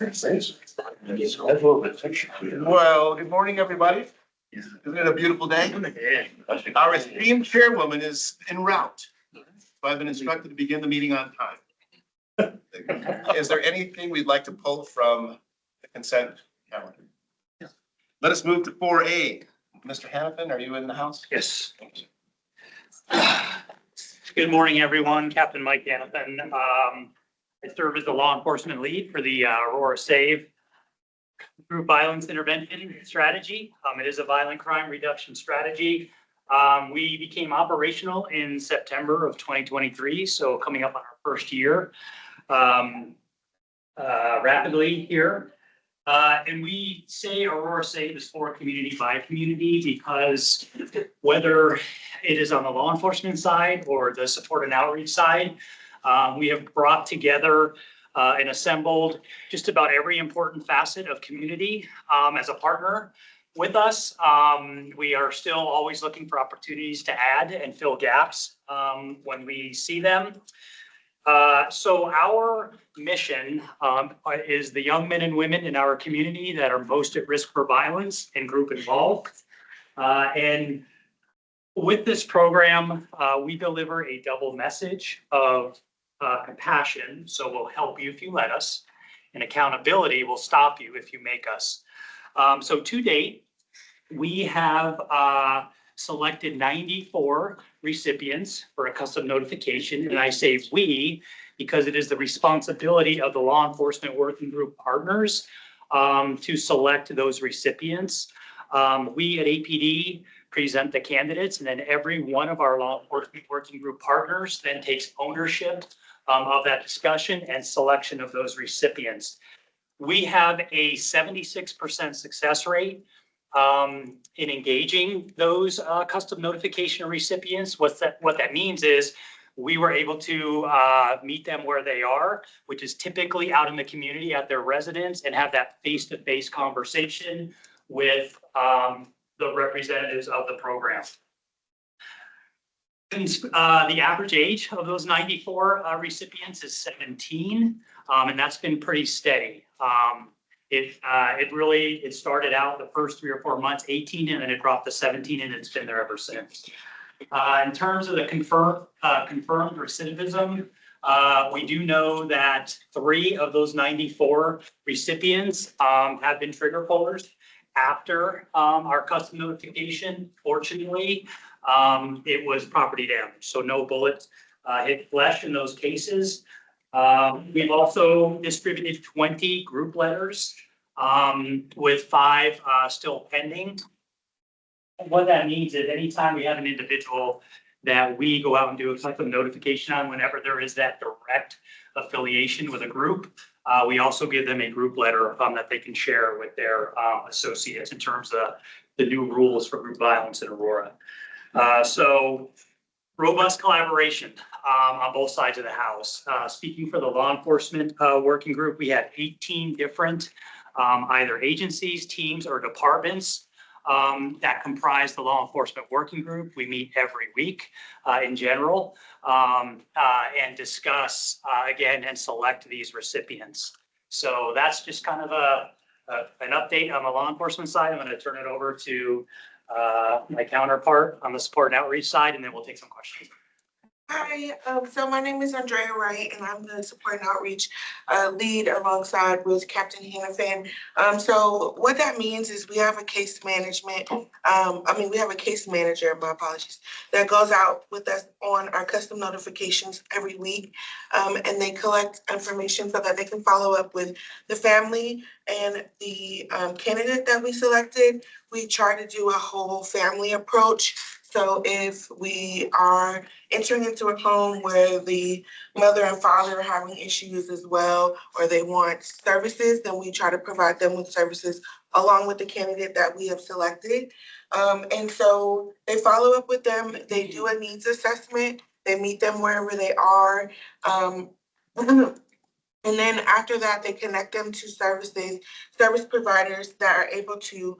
Well, good morning, everybody. Isn't it a beautiful day? Our esteemed chairwoman is en route. So I've been instructed to begin the meeting on time. Is there anything we'd like to pull from the consent calendar? Let us move to 4A. Mr. Hannafin, are you in the house? Yes. Good morning, everyone. Captain Mike Hannafin. I serve as the law enforcement lead for the Aurora Save Group Violence Intervention Strategy. It is a violent crime reduction strategy. We became operational in September of 2023, so coming up on our first year rapidly here. And we say Aurora Save is for community by community because whether it is on the law enforcement side or the support and outreach side, we have brought together and assembled just about every important facet of community as a partner with us. We are still always looking for opportunities to add and fill gaps when we see them. So our mission is the young men and women in our community that are most at risk for violence and group involved. And with this program, we deliver a double message of compassion. So we'll help you if you let us, and accountability will stop you if you make us. So to date, we have selected 94 recipients for a custom notification. And I say we, because it is the responsibility of the law enforcement working group partners to select those recipients. We at APD present the candidates, and then every one of our law enforcement working group partners then takes ownership of that discussion and selection of those recipients. We have a 76% success rate in engaging those custom notification recipients. What that means is we were able to meet them where they are, which is typically out in the community at their residence, and have that face-to-face conversation with the representatives of the program. The average age of those 94 recipients is 17, and that's been pretty steady. It started out the first 3 or 4 months, 18, and then it dropped to 17, and it's been there ever since. In terms of the confirmed recidivism, we do know that 3 of those 94 recipients have been trigger pullers after our custom notification. Fortunately, it was property damage, so no bullet hit flesh in those cases. We've also distributed 20 group letters with 5 still pending. What that means is anytime we have an individual that we go out and do a custom notification on, whenever there is that direct affiliation with a group, we also give them a group letter that they can share with their associates in terms of the new rules for group violence in Aurora. So robust collaboration on both sides of the house. Speaking for the law enforcement working group, we had 18 different either agencies, teams, or departments that comprise the law enforcement working group. We meet every week in general and discuss again and select these recipients. So that's just kind of an update on the law enforcement side. I'm going to turn it over to my counterpart on the support and outreach side, and then we'll take some questions. Hi, so my name is Andrea Wright, and I'm the support and outreach lead alongside with Captain Hannafin. So what that means is we have a case management, we have a case manager, my apologies, that goes out with us on our custom notifications every week. And they collect information so that they can follow up with the family and the candidate that we selected. We try to do a whole family approach. So if we are entering into a home where the mother and father are having issues as well, or they want services, then we try to provide them with services along with the candidate that we have selected. And so they follow up with them, they do a needs assessment, they meet them wherever they are. And then after that, they connect them to service providers that are able to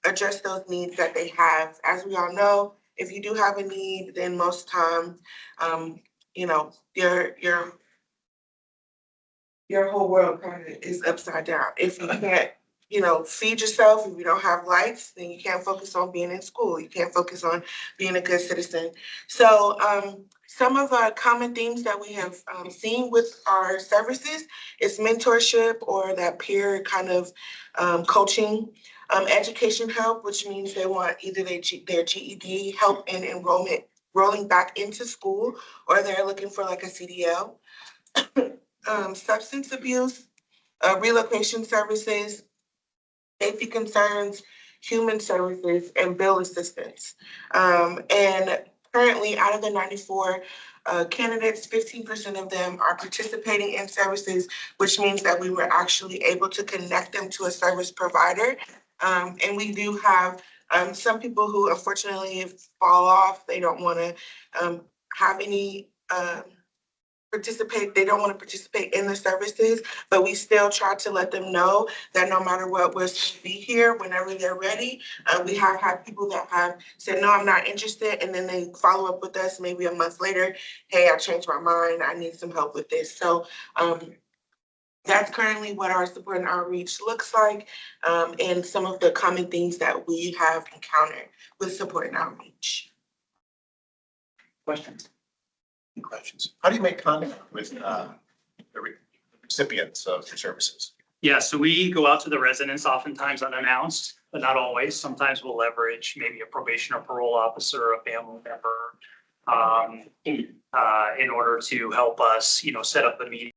address those needs that they have. As we all know, if you do have a need, then most times, your your whole world kind of is upside down. If you can't, feed yourself, if you don't have lights, then you can't focus on being in school. You can't focus on being a good citizen. So some of our common themes that we have seen with our services is mentorship or that peer kind of coaching, education help, which means they want either their GED help in enrollment, rolling back into school, or they're looking for like a CDL. Substance abuse, relocation services, safety concerns, human services, and bill assistance. And currently, out of the 94 candidates, 15% of them are participating in services, which means that we were actually able to connect them to a service provider. And we do have some people who unfortunately fall off. They don't want to have any they don't want to participate in the services, but we still try to let them know that no matter what, we'll still be here whenever they're ready. We have had people that have said, no, I'm not interested, and then they follow up with us maybe a month later. Hey, I changed my mind. I need some help with this. So that's currently what our support and outreach looks like, and some of the common things that we have encountered with support and outreach. Questions? Any questions? How do you make contact with the recipients of your services? Yeah, so we go out to the residents oftentimes unannounced, but not always. Sometimes we'll leverage maybe a probation or parole officer, a family member, in order to help us, set up the meeting.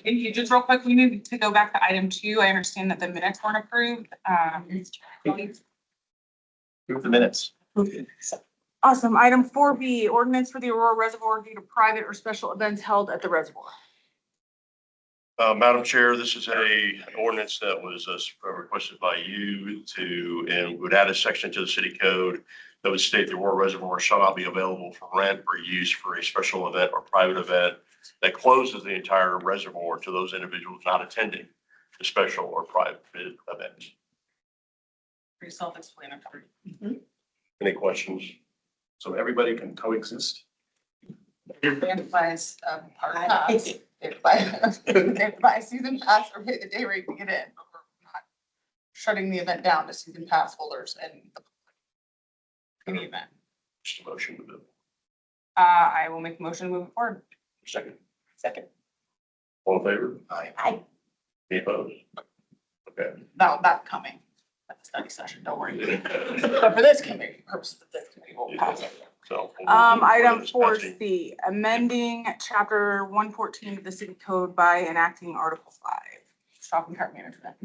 And you just real quick, we need to go back to item 2. I understand that the minutes weren't approved. Approve the minutes. Awesome. Item 4B, ordinance for the Aurora Reservoir due to private or special events held at the reservoir. Madam Chair, this is an ordinance that was requested by you and would add a section to the city code that would state the Aurora Reservoir shall not be available for rent or use for a special event or private event that closes the entire reservoir to those individuals not attending the special or private event. Pretty self-explanatory. Any questions? So everybody can coexist. It buys park pass. It buys season pass or pay the day rate to get in. But we're not shutting the event down to season pass holders and any event. Just a motion to move. I will make a motion to move it forward. Second. Second. All in favor? Aye. Any opposed? Okay. Now that's coming at the study session, don't worry. But for this committee, purposes of this committee, we'll pass it. So. Item 4C, amending chapter 114 of the city code by enacting article 5, shopping cart management.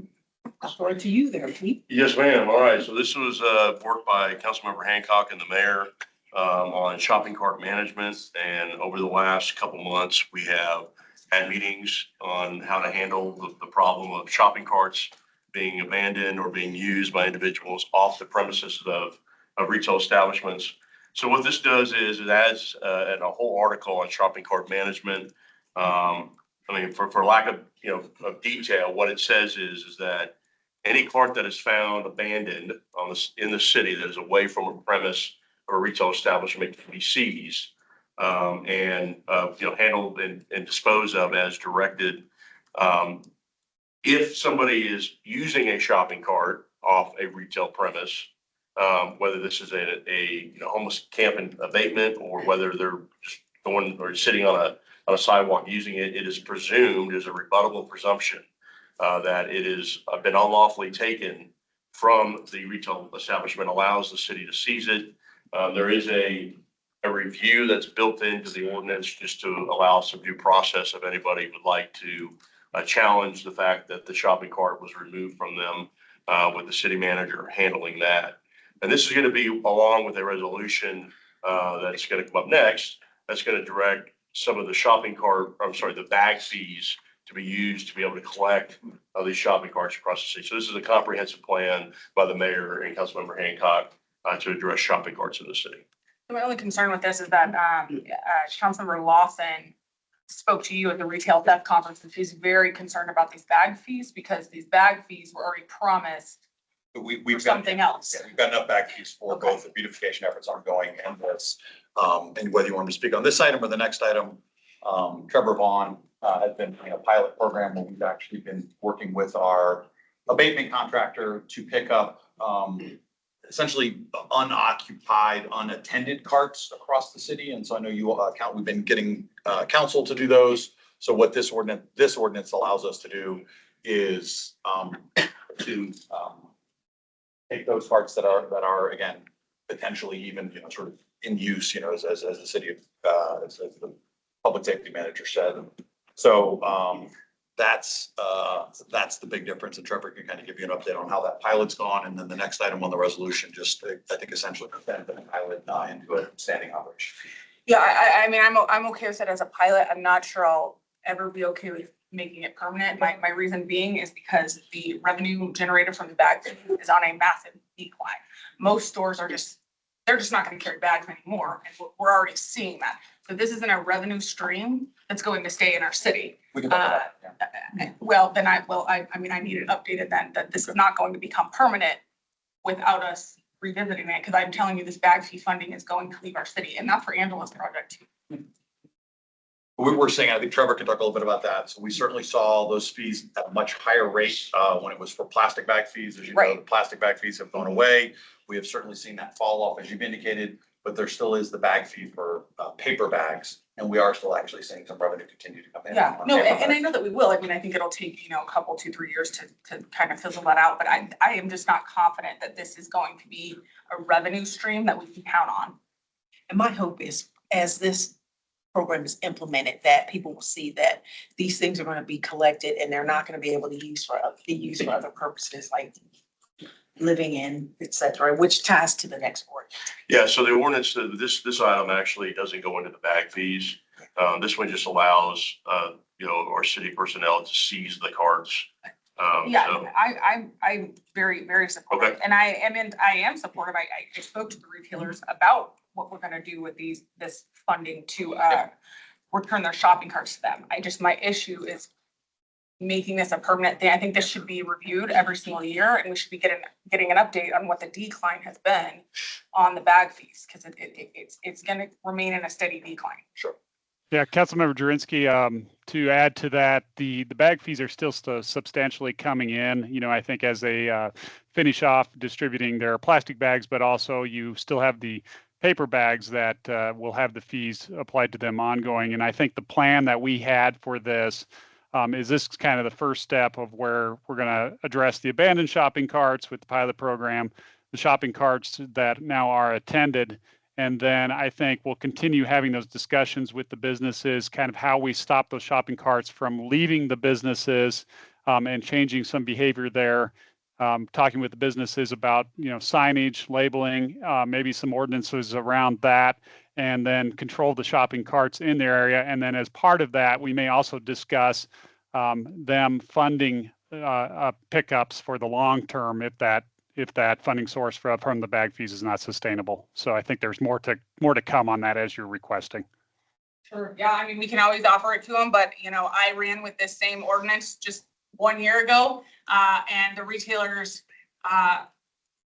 Forward to you there, Pete. Yes, ma'am. All right. So this was work by Councilmember Hancock and the mayor on shopping cart management. And over the last couple months, we have had meetings on how to handle the problem of shopping carts being abandoned or being used by individuals off the premises of retail establishments. So what this does is it adds a whole article on shopping cart management. For lack of of detail, what it says is that any cart that is found abandoned in the city that is away from a premise or a retail establishment can be seized. and, handled and disposed of as directed. If somebody is using a shopping cart off a retail premise, whether this is a homeless camp and abatement or whether they're just going or sitting on a sidewalk using it, it is presumed as a rebuttable presumption that it has been unlawfully taken from the retail establishment, allows the city to seize it. There is a review that's built into the ordinance just to allow some due process if anybody would like to challenge the fact that the shopping cart was removed from them, with the city manager handling that. And this is going to be along with a resolution that's going to come up next. That's going to direct some of the the bag fees to be used to be able to collect these shopping carts across the city. So this is a comprehensive plan by the mayor and Councilmember Hancock to address shopping carts in the city. My only concern with this is that Councilmember Lawson spoke to you at the retail theft conference, and she's very concerned about these bag fees because these bag fees were already promised for We've got, something else. yeah, we've got enough bag fees for Okay. both the beautification efforts ongoing and this. And whether you want to speak on this item or the next item, Trevor Vaughn has been doing a pilot program where we've actually been working with our abatement contractor to pick up essentially unoccupied, unattended carts across the city. And so I know we've been getting counsel to do those. So what this ordinance allows us to do is to take those carts that are again, potentially even, sort of in use, as the city, as the public safety manager said. So that's the big difference. And Trevor can kind of give you an update on how that pilot's gone. And then the next item on the resolution, just I think essentially present the pilot into a standing operation. Yeah, I mean, I'm okay with it as a pilot. I'm not sure I'll ever be okay with making it permanent. My reason being is because the revenue generated from the bag fee is on a massive decline. Most stores they're just not going to carry bags anymore. And we're already seeing that. So this isn't a revenue stream that's going to stay in our city. We can talk about that, yeah. Well, then I mean, I need it updated then, that this is not going to become permanent without us revisiting it, because I'm telling you, this bag fee funding is going to leave our city, and that's for Angela's project too. We're seeing, I think Trevor can talk a little bit about that. So we certainly saw those fees at a much higher rate when it was for plastic bag fees. As you know, Right. the plastic bag fees have gone away. We have certainly seen that fall off, as you've indicated, but there still is the bag fee for paper bags. And we are still actually seeing some revenue continue to come in. Yeah, on no, paper and I bags. know that we will. I mean, I think it'll take, a couple, 2-3 years to kind of fizzle that out, but I am just not confident that this is going to be a revenue stream that we can count on. And my hope is, as this program is implemented, that people will see that these things are going to be collected and they're not going to be able to be used for other purposes like living in, et cetera, which ties to the next word. Yeah, so the ordinance, this item actually doesn't go into the bag fees. This one just allows, our city personnel to seize the carts. Yeah, So- I'm very, very supportive, Okay. and I am supportive. I spoke to the retailers about what we're gonna do with this funding to return their shopping carts to them. My issue is making this a permanent thing. I think this should be reviewed every single year, and we should be getting an update on what the decline has been on the bag fees, because it's gonna remain in a steady decline. Sure. Yeah, Councilmember Jurinsky, to add to that, the bag fees are still substantially coming in. I think as they finish off distributing their plastic bags, but also you still have the paper bags that will have the fees applied to them ongoing. And I think the plan that we had for this is this kind of the first step of where we're going to address the abandoned shopping carts with the pilot program, the shopping carts that now are attended. And then I think we'll continue having those discussions with the businesses, kind of how we stop those shopping carts from leaving the businesses and changing some behavior there. Talking with the businesses about, signage, labeling, maybe some ordinances around that, and then control the shopping carts in their area. And then as part of that, we may also discuss them funding pickups for the long term if that funding source from the bag fees is not sustainable. So I think there's more to come on that as you're requesting. Sure. Yeah, I mean, we can always offer it to them, but I ran with this same ordinance just 1 year ago, and the retailers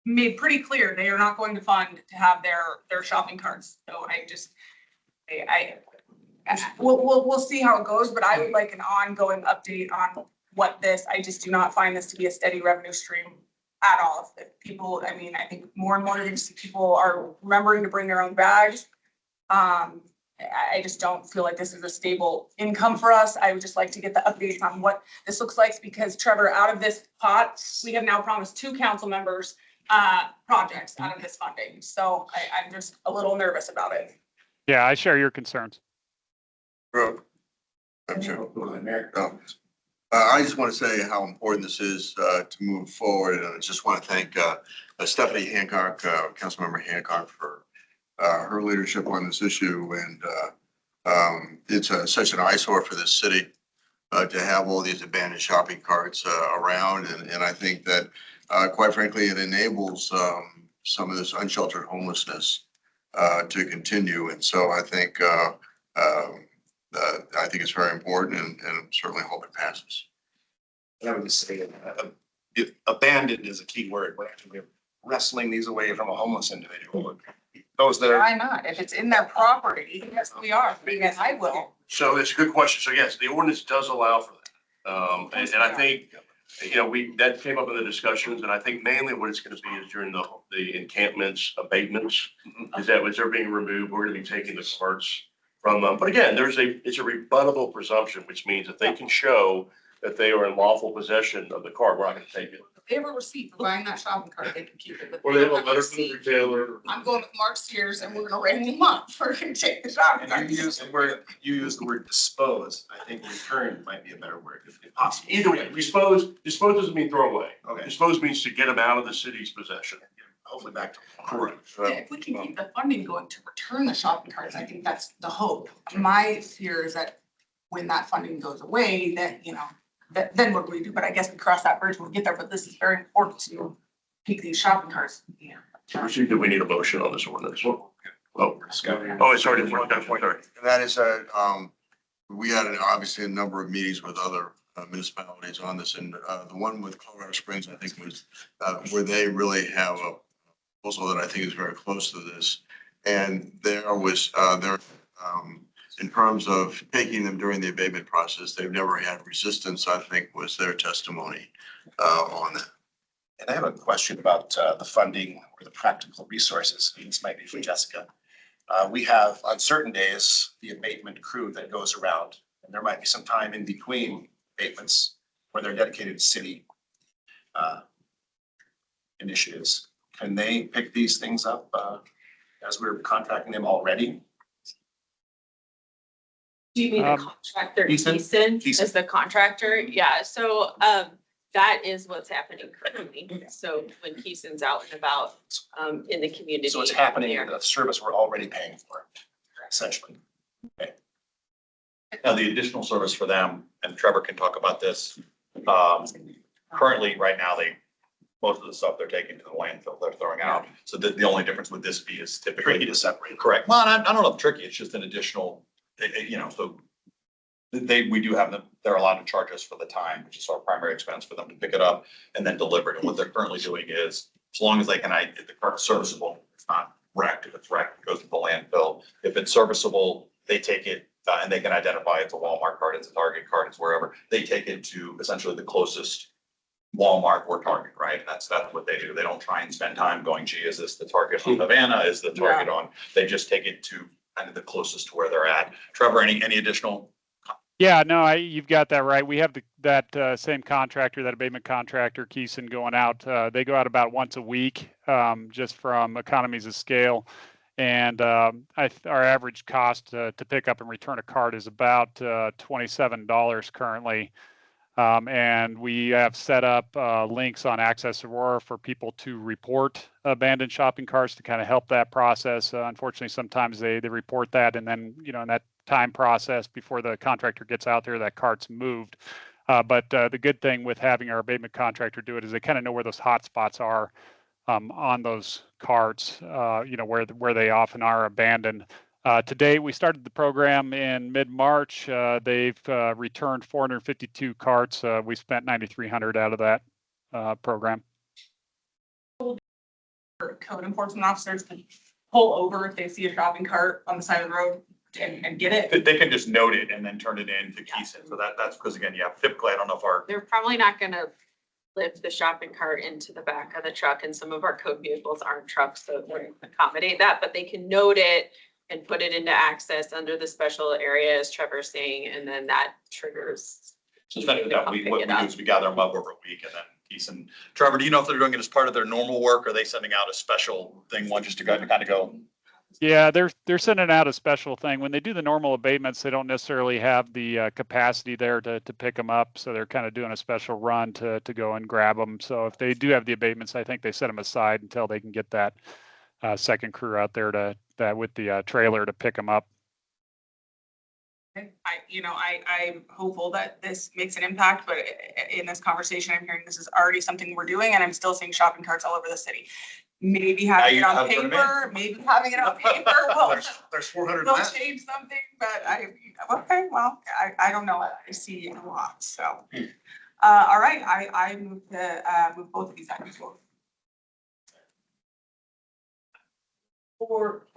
made pretty clear they are not going to fund to have their shopping carts. So We'll see how it goes, but I would like an ongoing update on what this, I just do not find this to be a steady revenue stream at all. If people, I mean, I think more and more you're gonna see people are remembering to bring their own bags. I just don't feel like this is a stable income for us. I would just like to get the updates on what this looks like, because Trevor, out of this pot, we have now promised 2 council members projects out of this funding. So I'm just a little nervous about it. Yeah, I share your concerns. I'm sure. I just want to say how important this is to move forward, and I just want to thank Stephanie Hancock, Councilmember Hancock, for her leadership on this issue. And it's such an eyesore for this city to have all these abandoned shopping carts around, and I think that quite frankly it enables some of this unsheltered homelessness to continue. And so I think it's very important, and certainly hope it passes. I would just say abandoned is a key word. We're actually wrestling these away from a homeless individual. Those that are, Why not? If it's in their property, yes, we are. Yes, I will. So it's a good question. So yes, the ordinance does allow for that. And I think, you know, that came up in the discussions, and I think mainly what it's going to be is during the encampments abatements, is that as they're being removed, we're going to be taking the carts from them. But again, it's a rebuttable presumption, which means that they can show that they are in lawful possession of the cart. We're not going to take it. If they have a receipt for buying that shopping cart, they can keep it. But Or they have a don't letter from the receipt. retailer. I'm going with Mark Sears and we're gonna ring him up for him to take the shopping cart. and you use the word dispose. I think return might be a better word if possible. Either way, dispose doesn't mean throw away. Okay. Dispose means to get them out of the city's possession. Hopefully back to. Correct. Yeah, if we can keep the funding going to return the shopping carts, I think that's the hope. My fear is that when that funding goes away, that, you know, then what do we do? But I guess we cross that bridge when we get there, but this is very important to keep these shopping carts. Yeah. Do we need a motion on this ordinance? Oh, it's already before that point. Sorry. And that is we had obviously a number of meetings with other municipalities on this, and the one with Colorado Springs, I think, was where they really have a proposal that I think is very close to this. And there was in terms of taking them during the abatement process, they've never had resistance, I think, was their testimony on that. And I have a question about the funding or the practical resources. This might be for Jessica. We have on certain days, the abatement crew that goes around, and there might be some time in between abatements where they're dedicated to city initiatives. Can they pick these things up as we're contracting them already? Do you mean the Um, contractor, Keeson? Keeson, Keeson. is the contractor? Yeah, so, that is what's happening currently. So when Keeson's out and about, in the community. So it's happening, there. the service we're already paying for, essentially. Now, the additional service for them, and Trevor can talk about this, currently, right now, most of the stuff they're taking to the landfill, they're throwing out. So the only difference with this fee is typically. Tricky to separate. Correct. Well, I don't know if tricky, it's just an additional, you know, so we do have them, they're allowed to charge us for the time, which is our primary expense for them to pick it up and then deliver it. And what they're currently doing is, as long as they can, if the cart's serviceable, it's not wrecked. If it's wrecked, it goes to the landfill. If it's serviceable, they take it and they can identify it's a Walmart cart, it's a Target cart, it's wherever. They take it to essentially the closest Walmart or Target, right? And that's what they do. They don't try and spend time going, gee, is this the Target on Havana? Is the Target on? They just take it to kind of the closest to where they're at. Trevor, any additional? Yeah, no, you've got that right. We have that same contractor, that abatement contractor, Keeson, going out. They go out about once a week, just from economies of scale. And our average cost to pick up and return a cart is about $27 currently. And we have set up links on Access Aurora for people to report abandoned shopping carts to kind of help that process. Unfortunately, sometimes they report that, and then, you know, in that time process before the contractor gets out there, that cart's moved. But the good thing with having our abatement contractor do it is they kind of know where those hot spots are on those carts, you know, where they often are abandoned. To date, we started the program in mid-March. They've returned 452 carts. We spent $9,300 out of that program. Code enforcement officers to pull over if they see a shopping cart on the side of the road. and get it. They can just note it and then turn it in to Keeson. So that's because again, yeah, typically, I don't know if our, They're probably not gonna lift the shopping cart into the back of the truck, and some of our code vehicles aren't trucks, so it wouldn't accommodate that, but they can note it and put it into access under the special area, as Trevor's saying, and then that triggers. so essentially that we, Pick what we it do up. is we gather them up over a week and then Keeson. Trevor, do you know if they're doing it as part of their normal work? Or are they sending out a special thing, one just to kind of go? Yeah, they're sending out a special thing. When they do the normal abatements, they don't necessarily have the capacity there to pick them up. So they're kind of doing a special run to go and grab them. So if they do have the abatements, I think they set them aside until they can get that second crew out there with the trailer to pick them up. I'm hopeful that this makes an impact, but in this conversation, I'm hearing this is already something we're doing, and I'm still seeing shopping carts all over the city. Maybe having it on paper, There's 400 will left. change something, but okay, well, I don't know. I see a lot, so. All right, I move to, move both of these items forward.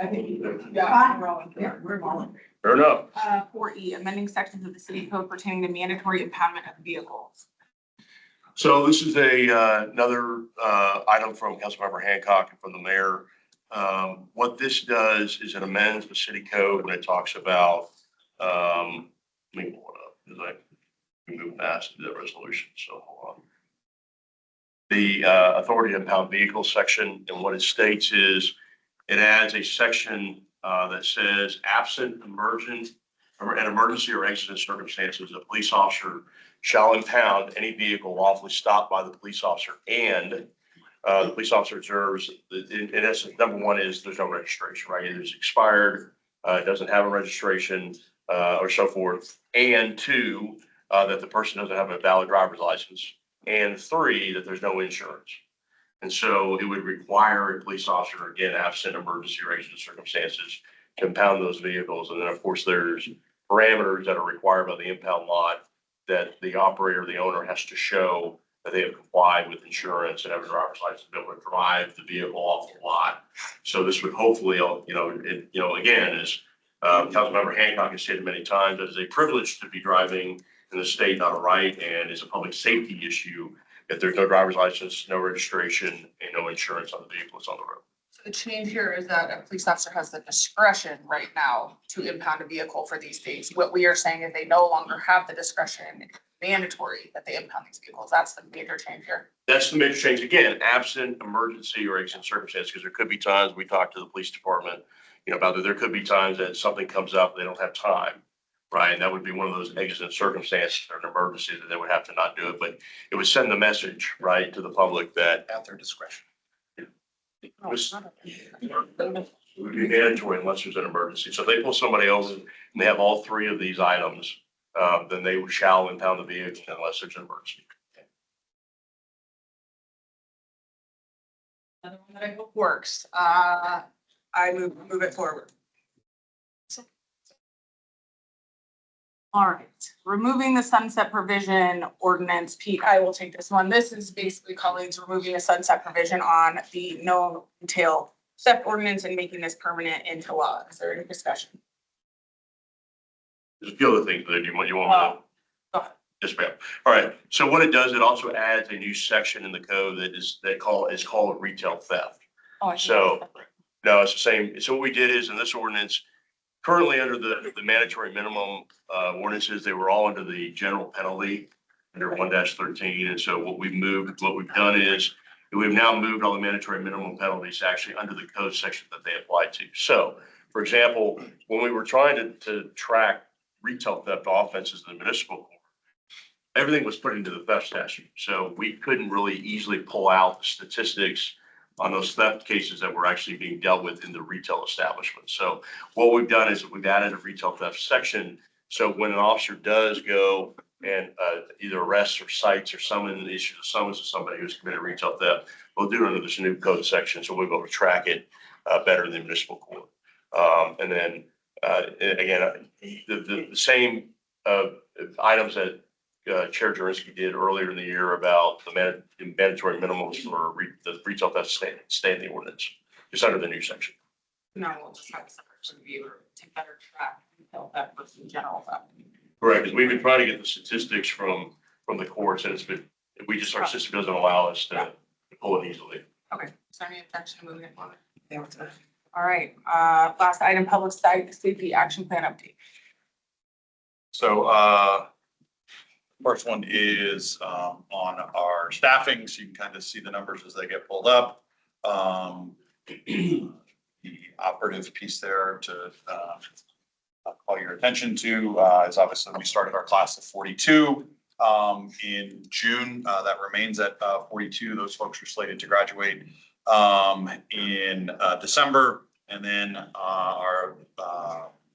I think, we're on. Fair enough. 4E, amending sections of the city code pertaining to mandatory impoundment of vehicles. So this is another item from Councilmember Hancock and from the mayor. What this does is it amends the city code when it talks about, let me pull it up, because we moved past the resolution, so hold on. The authority to impound vehicles section, and what it states is it adds a section that says absent an emergency or exigent circumstances, a police officer shall impound any vehicle lawfully stopped by the police officer, and the police officer observes, in essence, number one is there's no registration, right? Either it's expired, it doesn't have a registration, or so forth, and two, that the person doesn't have a valid driver's license, and three, that there's no insurance. And so it would require a police officer, again, absent emergency or exigent circumstances, to impound those vehicles. And then, of course, there's parameters that are required by the impound lot that the operator, the owner has to show that they have complied with insurance and have a driver's license to be able to drive the vehicle off the lot. So this would hopefully, again, as Councilmember Hancock has stated many times, it is a privilege to be driving in the state, not a right, and is a public safety issue if there's no driver's license, no registration, and no insurance on the vehicle that's on the road. So the change here is that a police officer has the discretion right now to impound a vehicle for these things. What we are saying is they no longer have the discretion. It's mandatory that they impound these vehicles. That's the major change here. That's the major change. Again, absent emergency or exigent circumstances, because there could be times we talk to the police department, about that there could be times that something comes up, they don't have time. Right, and that would be one of those exigent circumstances or an emergency that they would have to not do it, but it would send the message, right, to the public that At their discretion. it would be mandatory unless there's an emergency. So if they pull somebody else and they have all three of these items, then they shall impound the vehicle unless there's an emergency. Another one that I hope works. I move it forward. All right, removing the sunset provision ordinance. Pete, I will take this one. This is basically colleagues removing a sunset provision on the no retail theft ordinance and making this permanent into law. Is there any discussion? There's a few other things that you want me to. Go ahead. Yes, ma'am. All right. So what it does, it also adds a new section in the code that is called retail theft. Oh, I see. So, no, it's the same. So what we did is in this ordinance, currently under the mandatory minimum ordinances, they were all under the general penalty under 1-13. And so what we've done is we've now moved all the mandatory minimum penalties actually under the code section that they apply to. So, for example, when we were trying to track retail theft offenses in the municipal court, everything was put into the theft statute. So we couldn't really easily pull out the statistics on those theft cases that were actually being dealt with in the retail establishment. So what we've done is we've added a retail theft section. So when an officer does go and either arrests or cites or issues a summons to somebody who's committed retail theft, we'll do it under this new code section. So we'll be able to track it better than the municipal court. And then again, the same items that Chair Jurinsky did earlier in the year about the mandatory minimums for the retail theft stay in the ordinance. It's under the new section. No, we'll just have a separate review or take better track. efforts in general. Correct, because we've been trying to get the statistics from the courts, and it's been, our system doesn't allow us to pull it easily. Okay, is there any objection to moving it forward? All right, last item, public safety action plan update. So, first one is, on our staffing, so you can kind of see the numbers as they get pulled up. The operative piece there to, call your attention to, is obviously we started our class of 42, in June. That remains at, 42. Those folks are slated to graduate, in, December. And then, our,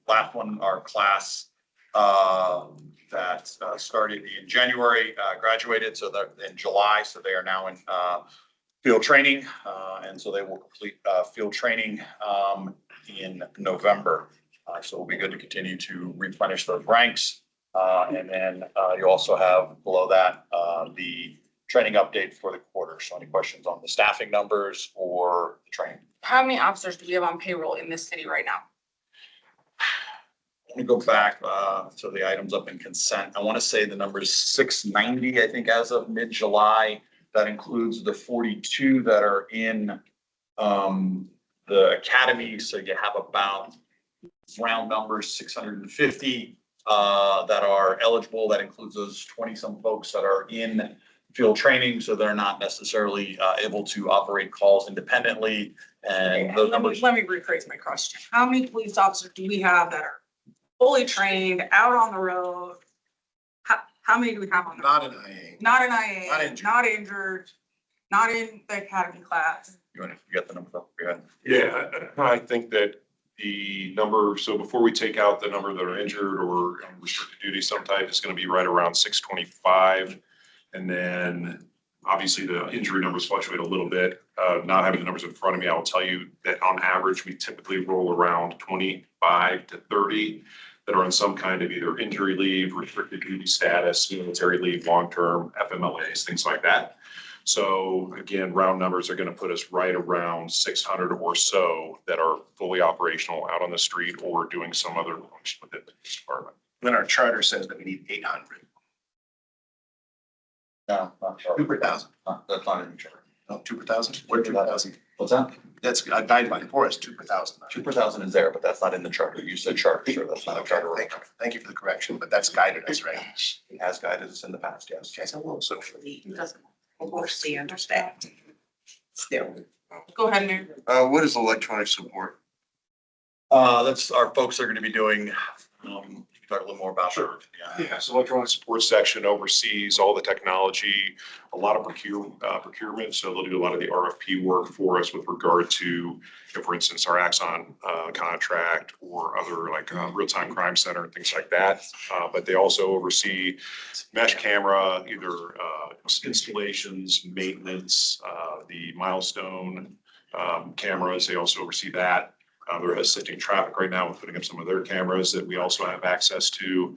last one, our class, that started in January, graduated, so they're in July, so they are now in field training. And so they will complete field training in November. So it'll be good to continue to replenish those ranks. And then you also have below that the training update for the quarter. So any questions on the staffing numbers or the training? How many officers do we have on payroll in this city right now? Let me go back to the items up in consent. I want to say the number is 690, I think, as of mid-July. That includes the 42 that are in the academy. So you have about, round numbers, 650 that are eligible. That includes those 20-some folks that are in field training. So they're not necessarily able to operate calls independently. And those numbers. Let me rephrase my question. How many police officers do we have that are fully trained, out on the road? How many do we have on the road? Not an IA. Not an IA, Not injured. not injured, not in the academy class. You want to get the number? Go ahead. Yeah, I think that the number, so before we take out the number that are injured or on restricted duty some type, it's going to be right around 625. And then obviously the injury numbers fluctuate a little bit. Not having the numbers in front of me, I will tell you that on average, we typically roll around 25 to 30 that are on some kind of either injury leave, restricted duty status, military leave, long-term FMLAs, things like that. So again, round numbers are going to put us right around 600 or so that are fully operational out on the street or doing some other function within the police department. Then our charter says that we need 800. No, not sure. 2 per thousand. That's not in the chart. No, 2 per thousand? Where 2 per thousand? What's that? That's a guideline for us, 2 per thousand. 2 per thousand is there, but that's not in the charter. You said charter, sure, that's not a Okay, charter. thank you for the correction, but that's guided us, right? It has guided us in the past, yes. Okay, so It doesn't. Mostly understaffed. Still. Go ahead, Mayor. What is electronic support? That's our folks are gonna be doing, you can talk a little more about that. Sure. Yeah. Yeah, so electronic support section oversees all the technology, a lot of procurement. So they'll do a lot of the RFP work for us with regard to, for instance, our Axon contract or other like real-time crime center and things like that. But they also oversee mesh camera, either installations, maintenance, the milestone cameras. They also oversee that. They're assisting traffic right now with putting up some of their cameras that we also have access to.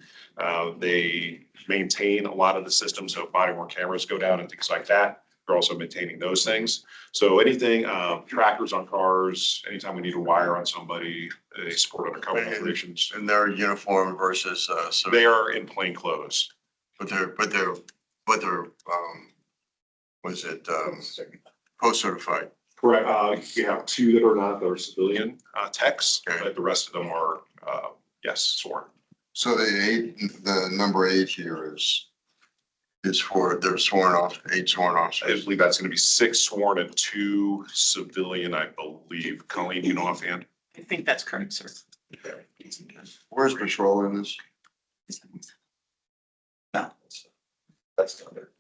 They maintain a lot of the systems, so body worn cameras go down and things like that. They're also maintaining those things. So anything, trackers on cars, anytime we need a wire on somebody, they support undercover operations. And their uniform versus, so They are in plain clothes. but they're, was it, post certified? Correct. We have two that are not, that are civilian techs, Okay. but the rest of them are, yes, sworn. So the number 8 here is for, they're sworn off, 8 sworn I officers. believe that's going to be 6 sworn and 2 civilian, I believe. Colleen, you know offhand? I think that's correct, sir. Where's patrol in this? No, that's the other.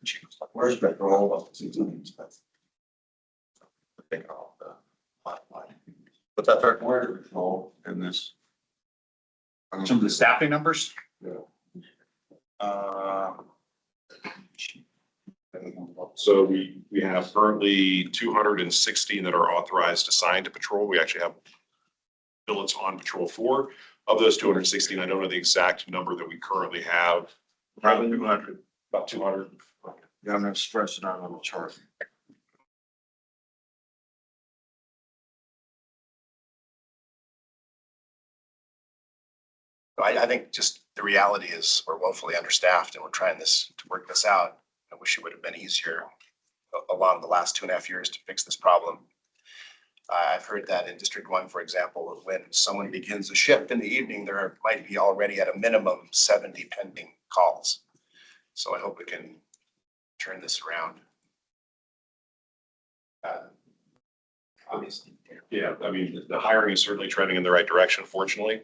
Where's patrol? Take off the line. But that's our word patrol. In this? Some of the staffing numbers? Yeah. Uh, So we have currently 216 that are authorized assigned to patrol. We actually have billets on patrol for. Of those 216, I don't know the exact number that we currently have. Probably 200. About 200. Yeah, I'm gonna stress it out on the chart. I think just the reality is we're woefully understaffed and we're trying to work this out. I wish it would have been easier along the last 2.5 years to fix this problem. I've heard that in District 1, for example, when someone begins a shift in the evening, there might be already at a minimum 70 pending calls. So I hope we can turn this around. Obviously. Yeah, I mean, the hiring is certainly trending in the right direction, fortunately.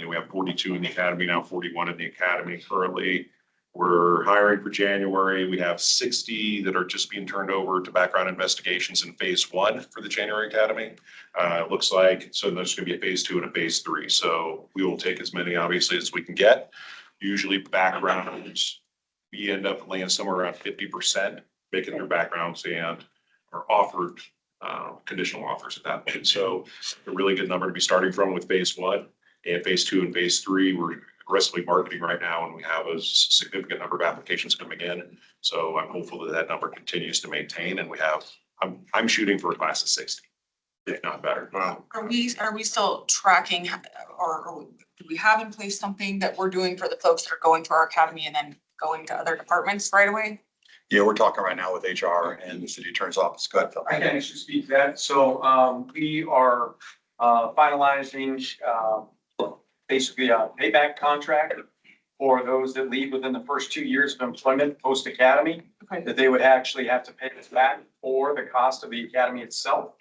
We have 42 in the academy now, 41 in the academy currently. We're hiring for January. We have 60 that are just being turned over to background investigations in phase 1 for the January academy. It looks like, so there's gonna be a phase 2 and a phase 3. So we will take as many obviously as we can get. Usually backgrounds, we end up laying somewhere around 50%, making their backgrounds and are offered conditional offers at that point. So a really good number to be starting from with phase 1 and phase 2 and phase 3. We're aggressively marketing right now and we have a significant number of applications coming in. So I'm hopeful that that number continues to maintain and we have, I'm shooting for a class of 60, if not better. Wow. Are we still tracking or do we have in place something that we're doing for the folks that are going to our academy and then going to other departments right away? Yeah, we're talking right now with HR and the city attorney's office. Go ahead, Phil. I can actually speak to that. So we are finalizing basically a payback contract for those that leave within the first 2 years of employment post-academy, Okay. that they would actually have to pay us back for the cost of the academy itself.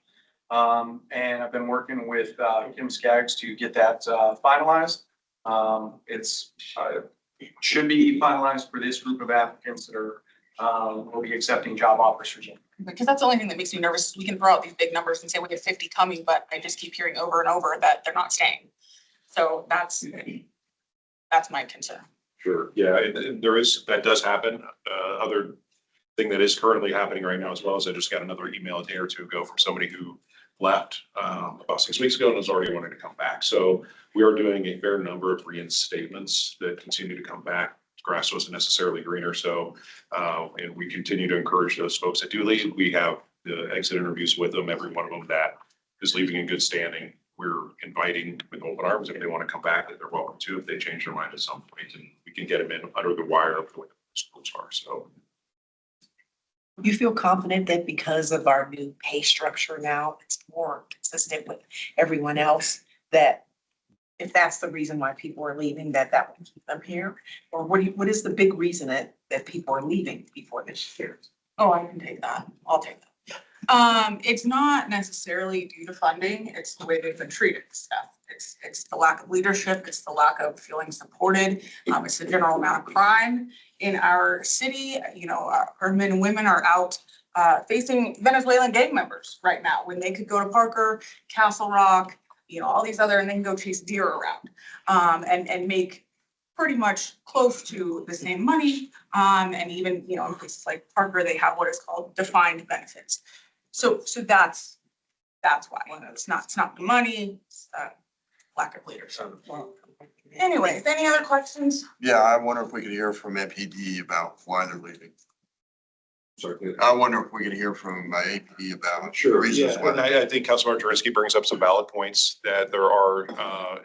And I've been working with Kim Skaggs to get that finalized. It's should be finalized for this group of applicants that are will be accepting job offers for Jim. Because that's the only thing that makes me nervous. We can throw out these big numbers and say we have 50 coming, but I just keep hearing over and over that they're not staying. So that's my concern. Sure, yeah, there is, that does happen. Other thing that is currently happening right now as well is I just got another email a day or two ago from somebody who left about 6 weeks ago and was already wanting to come back. So we are doing a fair number of reinstatements that continue to come back. Grass wasn't necessarily greener, so and we continue to encourage those folks that do leave. We have the exit interviews with them, every one of them that is leaving in good standing. We're inviting with open arms if they want to come back, that they're welcome to, if they change their mind at some point, and we can get them in under the wire of the way the schools are, so. You feel confident that because of our new pay structure now, it's more consistent with everyone else, that if that's the reason why people are leaving, that will keep them here? Or what is the big reason that people are leaving before this year? Oh, I can take that. I'll take that. It's not necessarily due to funding. It's the way they've been treated, Steph. It's the lack of leadership. It's the lack of feeling supported. It's the general amount of crime in our city. You know, our men and women are out facing Venezuelan gang members right now when they could go to Parker, Castle Rock, you know, all these other, and then go chase deer around and make pretty much close to the same money. And even, you know, in places like Parker, they have what is called defined benefits. So that's why. It's not the money, it's lack of leadership. Anyways, any other questions? Yeah, I wonder if we could hear from APD about why they're leaving. Sorry. I wonder if we could hear from APD about the Sure, reasons yeah, why. and I think Councilmember Jurinsky brings up some valid points that there are,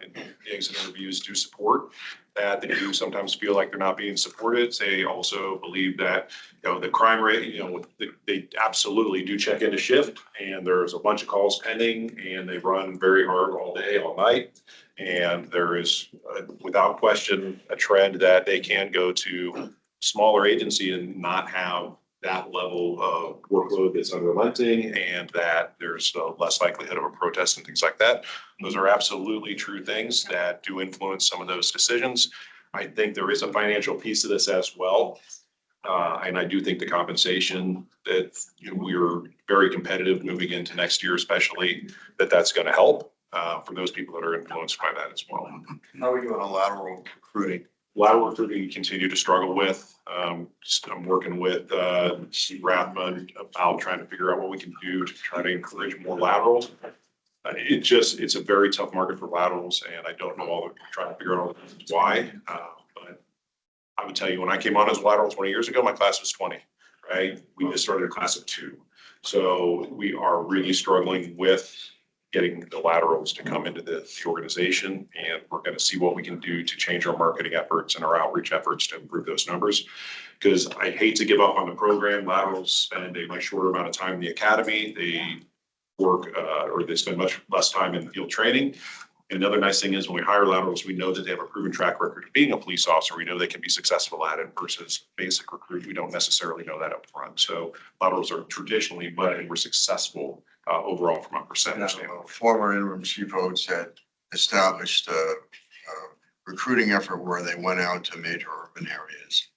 in the exit interviews do support, that they do sometimes feel like they're not being supported. They also believe that, you know, the crime rate, you know, they absolutely do check into shift and there's a bunch of calls pending and they run very hard all day, all night. And there is, without question, a trend that they can go to smaller agency and not have that level of workload that's unrelenting and that there's less likelihood of a protest and things like that. Those are absolutely true things that do influence some of those decisions. I think there is a financial piece of this as well. And I do think the compensation that, you know, we're very competitive moving into next year, especially that's going to help for those people that are influenced by that as well. How are we doing on lateral recruiting? Lateral recruiting we continue to struggle with. I'm working with Steve Rathman about trying to figure out what we can do to try to encourage more laterals. It's a very tough market for laterals, and I don't know trying to figure out all the reasons why. But I would tell you, when I came on as a lateral 20 years ago, my class was 20, right? We just started a class of 2. So we are really struggling with getting the laterals to come into the organization. And we're going to see what we can do to change our marketing efforts and our outreach efforts to improve those numbers. Because I hate to give up on the program. Laterals spend a much shorter amount of time in the academy. They work or they spend much less time in field training. And another nice thing is when we hire laterals, we know that they have a proven track record of being a police officer. We know they can be successful at it versus basic recruit. We don't necessarily know that up front. So laterals are traditionally, but we're successful overall from a percentage standpoint. Former interim chief Oates had established a recruiting effort where they went out to major urban areas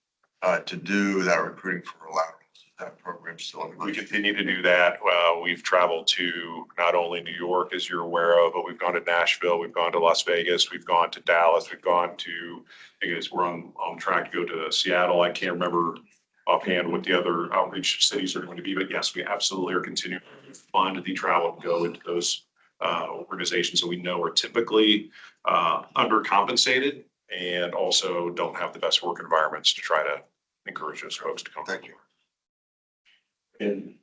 to do that recruiting for laterals. That program still in We place. continue to do that. We've traveled to not only New York, as you're aware of, but we've gone to Nashville, we've gone to Las Vegas, we've gone to Dallas, we've gone to, I guess we're on track to go to Seattle. I can't remember offhand what the other outreach cities are going to be, but yes, we absolutely are continuing to fund the travel and go into those organizations that we know are typically undercompensated and also don't have the best work environments to try to encourage those folks to come. Thank you. And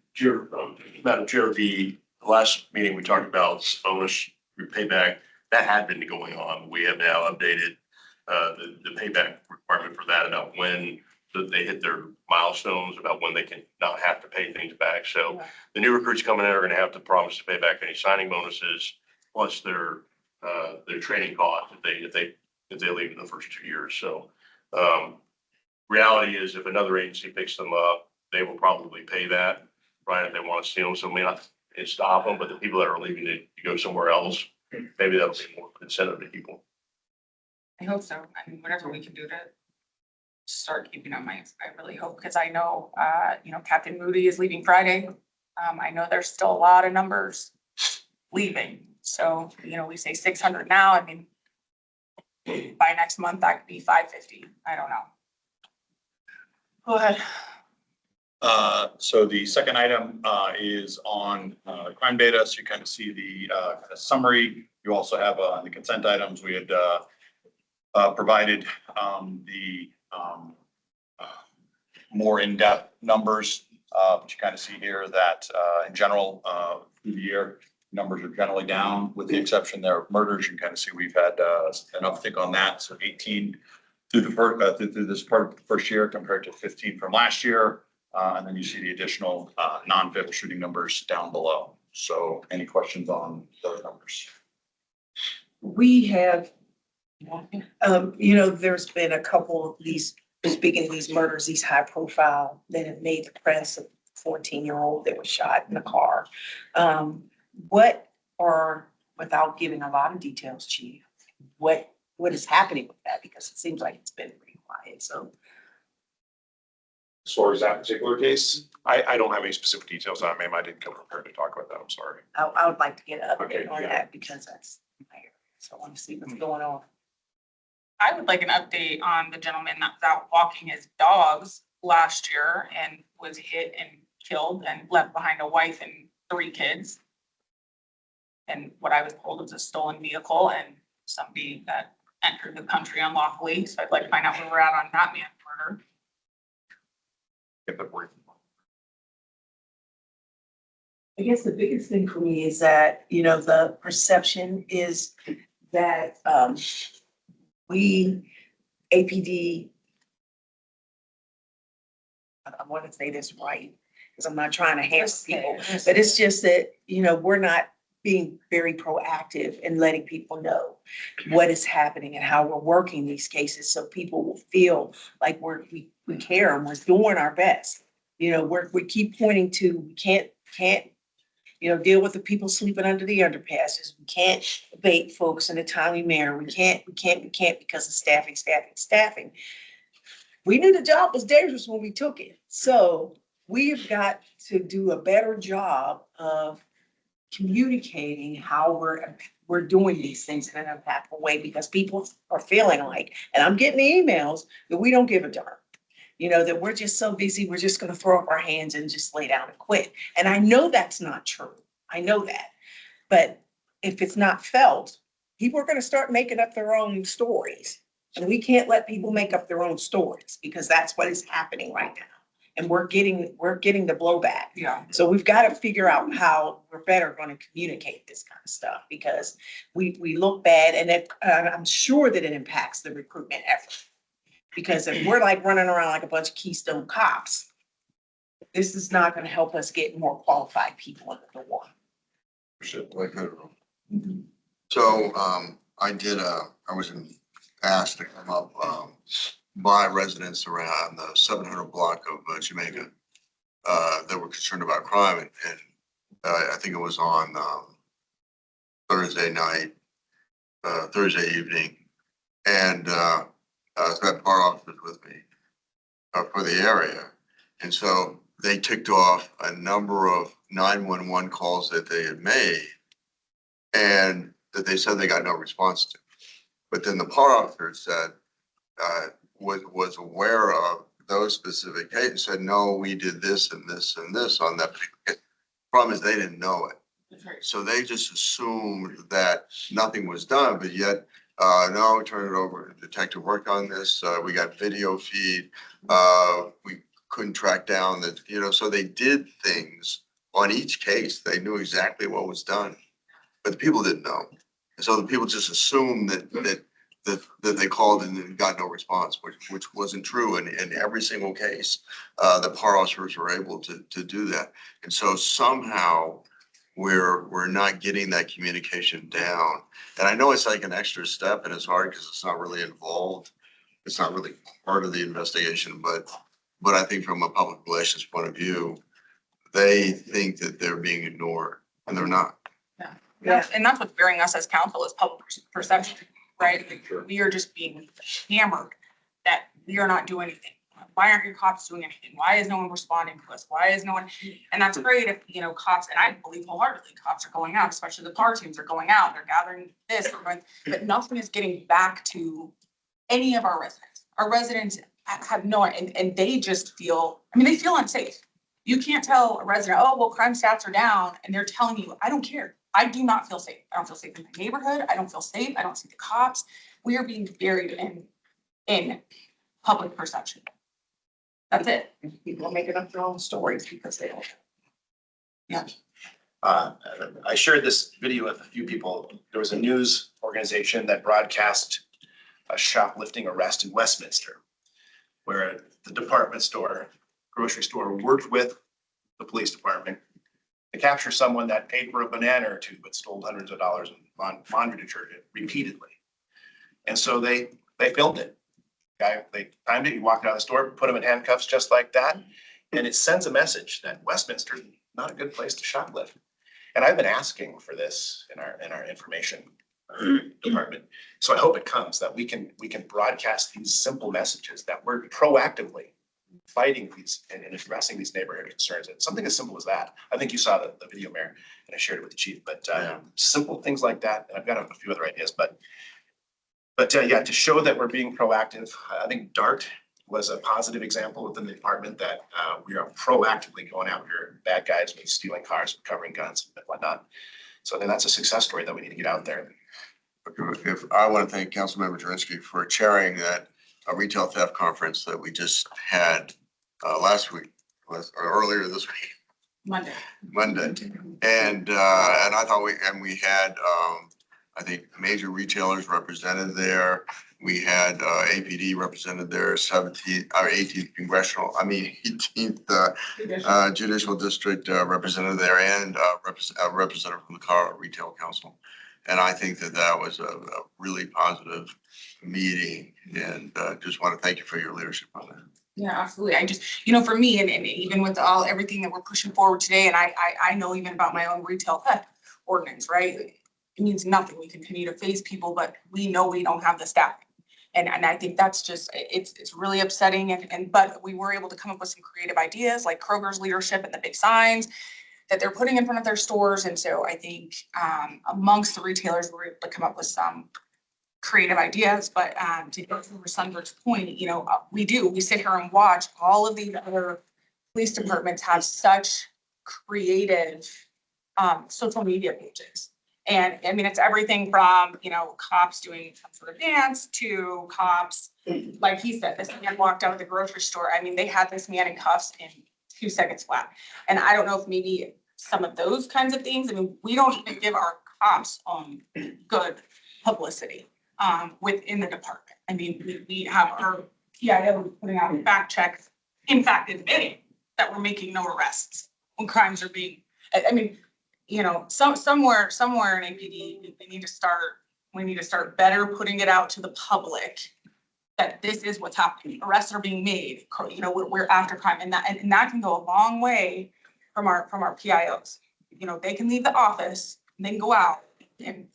Madam Chair, the last meeting we talked about bonus payback, that had been going on. We have now updated the payback requirement for that about when they hit their milestones, about when they can not have to pay things back. So the new recruits coming in are going to have to promise to pay back any signing bonuses plus their training costs if they leave in the first 2 years. So reality is if another agency picks them up, they will probably pay that, right, if they want to see them. So it may not stop them, but the people that are leaving to go somewhere else, maybe that'll be more incentive to people. I hope so. I mean, whatever we can do to start keeping on I really hope, because I know, Captain Moody is leaving Friday. I know there's still a lot of numbers leaving. So, we say 600 now. I mean, by next month, that could be 550. I don't know. Go ahead. So the second item is on crime data. So you kind of see the kind of summary. You also have the consent items. We had provided the more in-depth numbers, but you kind of see here that in general through the year, numbers are generally down with the exception there of murders. You can kind of see we've had an uptick on that. So 18 through the first through this part of the first year compared to 15 from last year. And then you see the additional non-fatal shooting numbers down below. So any questions on those numbers? We have, there's been a couple of these, speaking of these murders, these high profile that have made the press, a 14-year-old that was shot in the car. What are, without giving a lot of details, Chief, what is happening with that? Because it seems like it's been pretty quiet, so. As far as that particular case, I don't have any specific details on it, ma'am. I didn't come prepared to talk about that. I'm sorry. I would like to get an Okay, update on yeah. that because that's my area. So I want to see what's going on. I would like an update on the gentleman that was out walking his dogs last year and was hit and killed and left behind a wife and 3 kids. And what I was told was a stolen vehicle and somebody that entered the country unlawfully. So I'd like to find out where we're at on that man's murder. Get the brief. I guess the biggest thing for me is that, the perception is that we, APD, I want to say this right, because I'm not trying to hammer people, but it's just that, we're not being very proactive in letting people know what is happening and how we're working these cases so people will feel like we care and we're doing our best. We keep pointing to, we can't, deal with the people sleeping under the underpasses. We can't abate folks in a timely manner. We can't because of staffing. We knew the job was dangerous when we took it. So we've got to do a better job of communicating how we're doing these things in an impactful way because people are feeling like, and I'm getting the emails that we don't give a darn. That we're just so busy, we're just going to throw up our hands and just lay down and quit. And I know that's not true. I know that. But if it's not felt, people are going to start making up their own stories. And we can't let people make up their own stories because that's what is happening right now. and we're getting the blowback. Yeah. So we've got to figure out how we're better going to communicate this kind of stuff, because we look bad, and I'm sure that it impacts the recruitment effort. Because if we're like running around like a bunch of Keystone cops, this is not going to help us get more qualified people in the door. So, I was asked to come up, by residents around the 700 block of Jamaica, that were concerned about crime, and I think it was on, Thursday night, Thursday evening, and, I've got bar officers with me, for the area. And so they ticked off a number of 911 calls that they had made and that they said they got no response to. But then the par officer said, was aware of those specific cases, and said, no, we did this and this and this on that particular case. Problem is, they didn't know it. So they just assumed that nothing was done, but yet, no, turn it over. The detective worked on this. We got video feed. We couldn't track down so they did things on each case. They knew exactly what was done, but the people didn't know. And so the people just assumed that they called and got no response, which wasn't true in every single case. The par officers were able to do that. And so somehow we're not getting that communication down. And I know it's like an extra step, and it's hard because it's not really involved. It's not really part of the investigation, but I think from a public relations point of view, they think that they're being ignored, and they're not. Yeah, and that's what's bearing us as council is public perception, right? We are just being hammered that we are not doing anything. Why aren't your cops doing anything? Why is no one responding to us? Why is no one? And that's great if, cops, and I believe wholeheartedly, cops are going out, especially the PAR teams are going out, they're gathering this, but nothing is getting back to any of our residents. Our residents have no, and they just feel, they feel unsafe. You can't tell a resident, oh, well, crime stats are down, and they're telling you, I don't care. I do not feel safe. I don't feel safe in my neighborhood. I don't feel safe. I don't see the cops. We are being buried in public perception. That's it. People are making up their own stories because they don't. Yeah. I shared this video with a few people. There was a news organization that broadcast a shoplifting arrest in Westminster, where the department store, grocery store worked with the police department to capture someone that paid for a banana or two, but stole hundreds of dollars in laundry detergent repeatedly. And so they filmed it. They timed it, you walked out of the store, put him in handcuffs just like that. And it sends a message that Westminster is not a good place to shoplift. And I've been asking for this in our information department. So I hope it comes, that we can broadcast these simple messages that we're proactively fighting these and addressing these neighborhood concerns. And something as simple as that. I think you saw the video, Mayor, and I shared it with the chief, but simple things like that. And I've got a few other ideas, but yeah, to show that we're being proactive, I think DART was a positive example within the department that we are proactively going after bad guys with stealing cars, recovering guns and whatnot. So I think that's a success story that we need to get out there. If I want to thank Councilmember Jurinsky for chairing that retail theft conference that we just had last week, or earlier this week. Monday. And I thought we had, I think, major retailers represented there. We had APD represented there, 18th congressional, 18th judicial district represented there, and a representative from the Car Retail Council. And I think that was a really positive meeting, and just want to thank you for your leadership on that. Yeah, absolutely. I just, for me, and even with everything that we're pushing forward today, and I know even about my own retail theft ordinance, right? It means nothing. We continue to face people, but we know we don't have the staffing. And I think that's just, it's really upsetting. But we were able to come up with some creative ideas like Kroger's leadership and the big signs that they're putting in front of their stores. And so I think amongst the retailers, we're able to come up with some creative ideas. But to go through Sundberg's point, we sit here and watch all of these other police departments have such creative social media pages. And I mean, it's everything from, you know, cops doing some sort of dance to cops, like he said, this man walked out of the grocery store. I mean, they had this man in cuffs in 2 seconds flat. And I don't know if maybe some of those kinds of things, I mean, we don't even give our cops good publicity within the department. I mean, we have our PIO putting out fact checks, in fact, admitting that we're making no arrests when crimes are being, I mean, you know, somewhere in APD, we need to start better putting it out to the public that this is what's happening. Arrests are being made, you know, we're after crime, and that can go a long way from our PIOs. You know, they can leave the office and then go out and,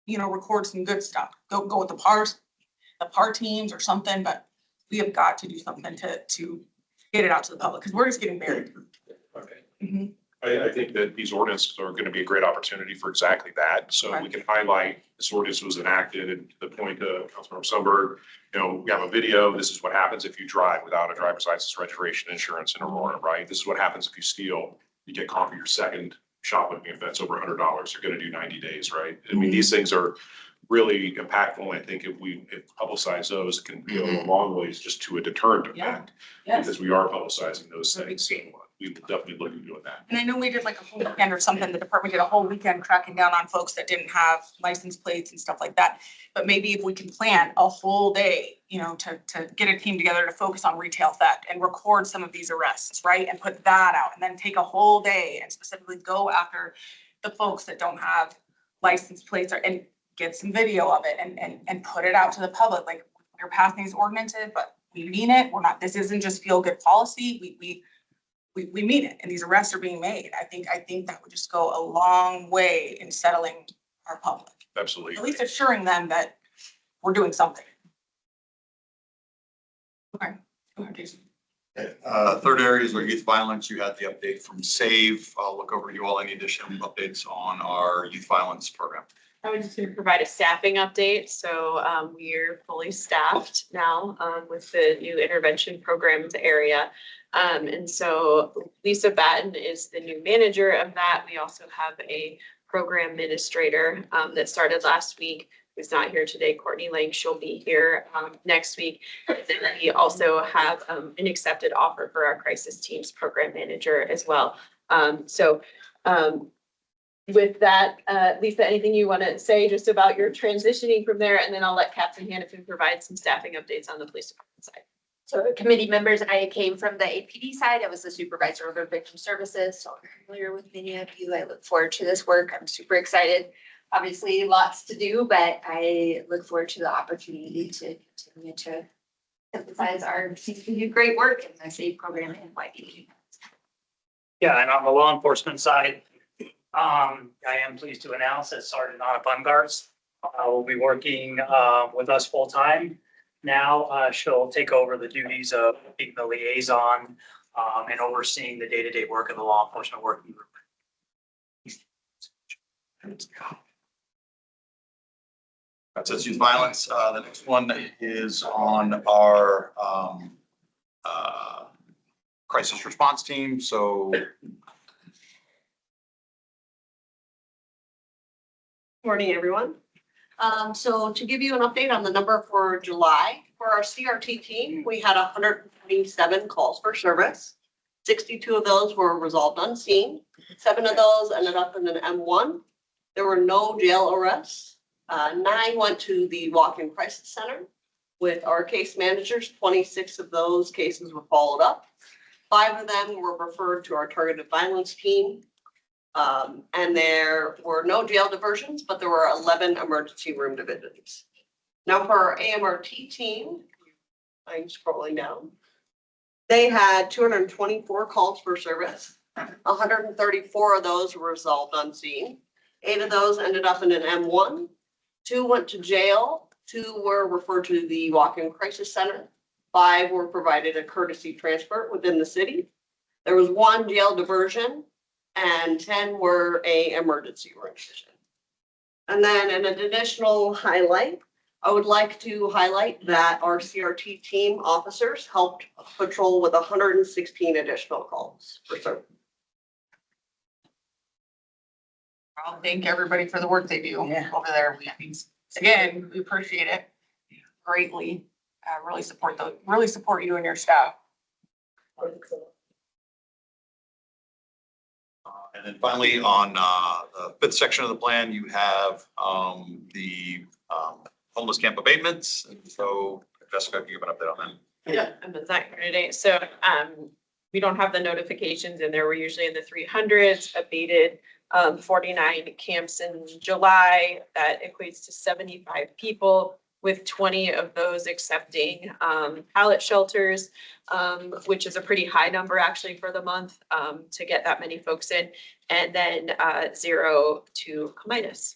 you know, record some good stuff. Go with the PAR teams or something, but we have got to do something to get it out to the public, because we're just getting buried. Okay. Mhm. I think that these ordinances are going to be a great opportunity for exactly that. So we can highlight this ordinance was enacted, and to the point of Councilmember Sundberg, you know, we have a video. This is what happens if you drive without a driver's license, registration, insurance in Aurora, right? This is what happens if you steal. You get caught for your second shoplifting offense over $100. You're going to do 90 days, right? I mean, these things are really impactful. I think if publicize those, it can go a long ways just to a deterrent effect. Yes. Because we are publicizing those things. So we will definitely look at doing that. And I know we did like a whole weekend or something, the department did a whole weekend cracking down on folks that didn't have license plates and stuff like that. But maybe if we can plan a whole day, you know, to get a team together to focus on retail theft and record some of these arrests, right? And put that out, and then take a whole day and specifically go after the folks that don't have license plates, and get some video of it and put it out to the public. Like, we're passing these ordinances, but we mean it. We're not, this isn't just feel good policy. We mean it, and these arrests are being made. I think that would just go a long way in settling our public, Absolutely. at least assuring them that we're doing something. Okay. Go ahead, Jason. Third area is our youth violence. You had the update from SAVE. I'll look over to you all, any additional updates on our youth violence program. I was just gonna provide a staffing update. So we're fully staffed now with the new intervention programs area. And so Lisa Batten is the new manager of that. We also have a program administrator that started last week, who's not here today, Courtney Lang. She'll be here next week. And then we also have an accepted offer for our crisis teams program manager as well. With that, Lisa, anything you want to say just about your transitioning from there? And then I'll let Captain Hannafin provide some staffing updates on the police department side. So committee members, I came from the APD side. I was the supervisor over victim services, so I'm familiar with many of you. I look forward to this work. I'm super excited. Obviously, lots to do, but I look forward to the opportunity to continue to emphasize our continued great work in the SAVE program and YPD. Yeah, and on the law enforcement side, I am pleased to announce that Sergeant Anna Bungars will be working with us full time. Now she'll take over the duties of being the liaison and overseeing the day-to-day work of the law enforcement working group. That's it, youth violence. The next one is on our crisis response team. So Morning, everyone. So to give you an update on the number for July, for our CRT team, we had 127 calls for service. 62 of those were resolved unseen. 7 of those ended up in an M1. There were no jail arrests. 9 went to the walk-in crisis center with our case managers. 26 of those cases were followed up. 5 of them were referred to our targeted violence team. And there were no jail diversions, but there were 11 emergency room divisions. Now for our AMRT team, I'm scrolling down. They had 224 calls for service. 134 of those were resolved unseen. 8 of those ended up in an M1. 2 went to jail. 2 were referred to the walk-in crisis center. 5 were provided a courtesy transfer within the city. There was 1 jail diversion, and 10 were a emergency room division. And then an additional highlight, I would like to highlight that our CRT team officers helped patrol with 116 additional calls for service. I'll thank everybody for the work they do over there. Again, we appreciate it greatly. Really support you and your staff. And then finally, on the fifth section of the plan, you have the homeless camp abatements. And so Jessica, can you give an update on that? Yeah, I'm not here today. So, we don't have the notifications in there. We're usually in the 300s, abated 49 camps in July. That equates to 75 people, with 20 of those accepting pallet shelters, which is a pretty high number actually for the month to get that many folks in, and then 0 to Comitus.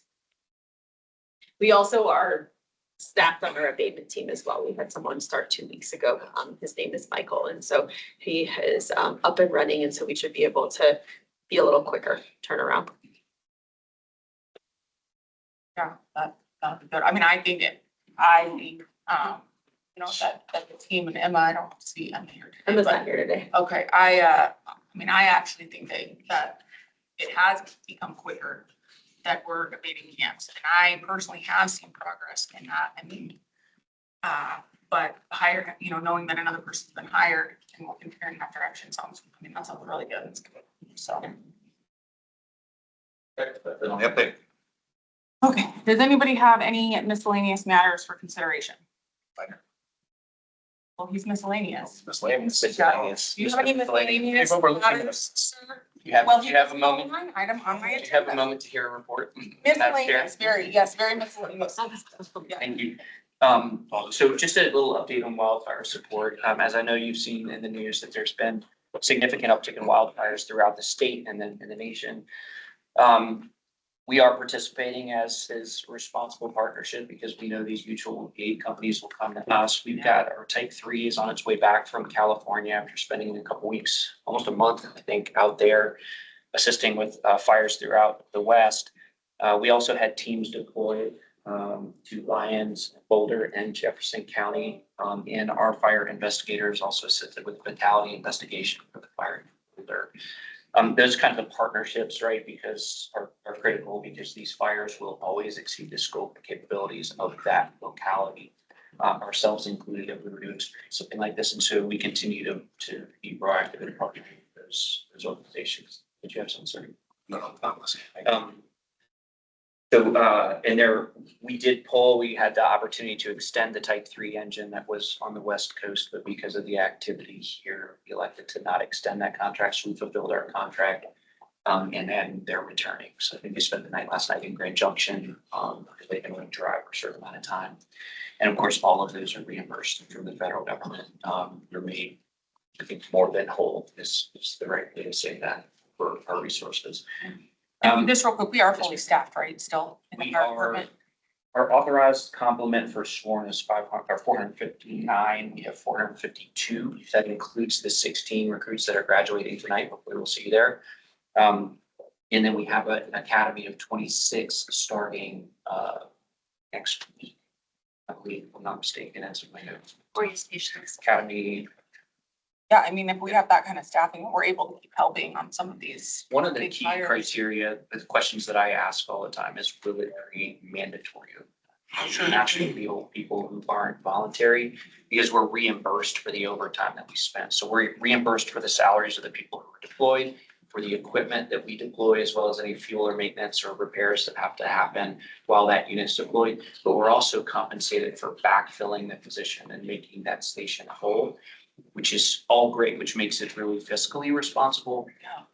We also are staffed on our abatement team as well. We had someone start 2 weeks ago. His name is Michael, and so he is up and running, and so we should be able to be a little quicker turnaround. Yeah, that'll be good. I mean, I think, you know, that the team and Emma, I don't see Emma here today. Emma's but- not here today. Okay, I mean, I actually think that it has become quicker that we're abating camps. And I personally have seen progress in that. I mean, but you know, knowing that another person's been hired and we're comparing that direction sounds, I mean, that sounds really good. So. Then on the update. Okay, does anybody have any miscellaneous matters for consideration? Well, he's miscellaneous. Miscellaneous. Do you have any miscellaneous matters, sir? You have, Well, do you have a moment? line Item on my Do you have a agenda. moment to hear a report? Madam Chair? Miscellaneous, very miscellaneous. Yeah. Thank you. So just a little update on wildfire support. As I know you've seen in the news that there's been significant uptick in wildfires throughout the state and then in the nation. We are participating as is responsible partnership because we know these mutual aid companies will come to us. We've got our type 3 is on its way back from California after spending a couple weeks, almost a month, I think, out there assisting with fires throughout the West. We also had teams deployed to Lyons, Boulder, and Jefferson County. And our fire investigators also assisted with fatality investigation for the fire in Boulder. Those kinds of partnerships, right, because are critical because these fires will always exceed the scope and capabilities of that locality, ourselves included, if we were to experience something like this. And so we continue to be proactive in partnering with those organizations. Did you have something, sir? No, not listening. And there, we had the opportunity to extend the type 3 engine that was on the West Coast, but because of the activity here, we elected to not extend that contract. So we fulfilled our contract. And then they're returning. So I think they spent the night last night in Grand Junction, because they've been on drive for a certain amount of time. And of course, all of those are reimbursed from the federal government. They're made, I think, more than whole is the right way to say that for our resources. Just real quick, we are fully staffed, right, still? in the We fire are, department? our authorized complement for sworn is 459. We have 452. That includes the 16 recruits that are graduating tonight. Hopefully we'll see you there. And then we have an academy of 26 starting next week. I believe, if I'm not mistaken, that's my notes. Orientations. Academy. Yeah, I mean, if we have that kind of staffing, we're able to keep helping on some of these. One of the big key fires. criteria, the questions that I ask all the time is, will it be mandatory? Should actually be people who aren't voluntary, because we're reimbursed for the overtime that we spent. So we're reimbursed for the salaries of the people who are deployed, for the equipment that we deploy, as well as any fuel or maintenance or repairs that have to happen while that unit's deployed. But we're also compensated for backfilling the position and making that station whole, which is all great, which makes it really fiscally responsible.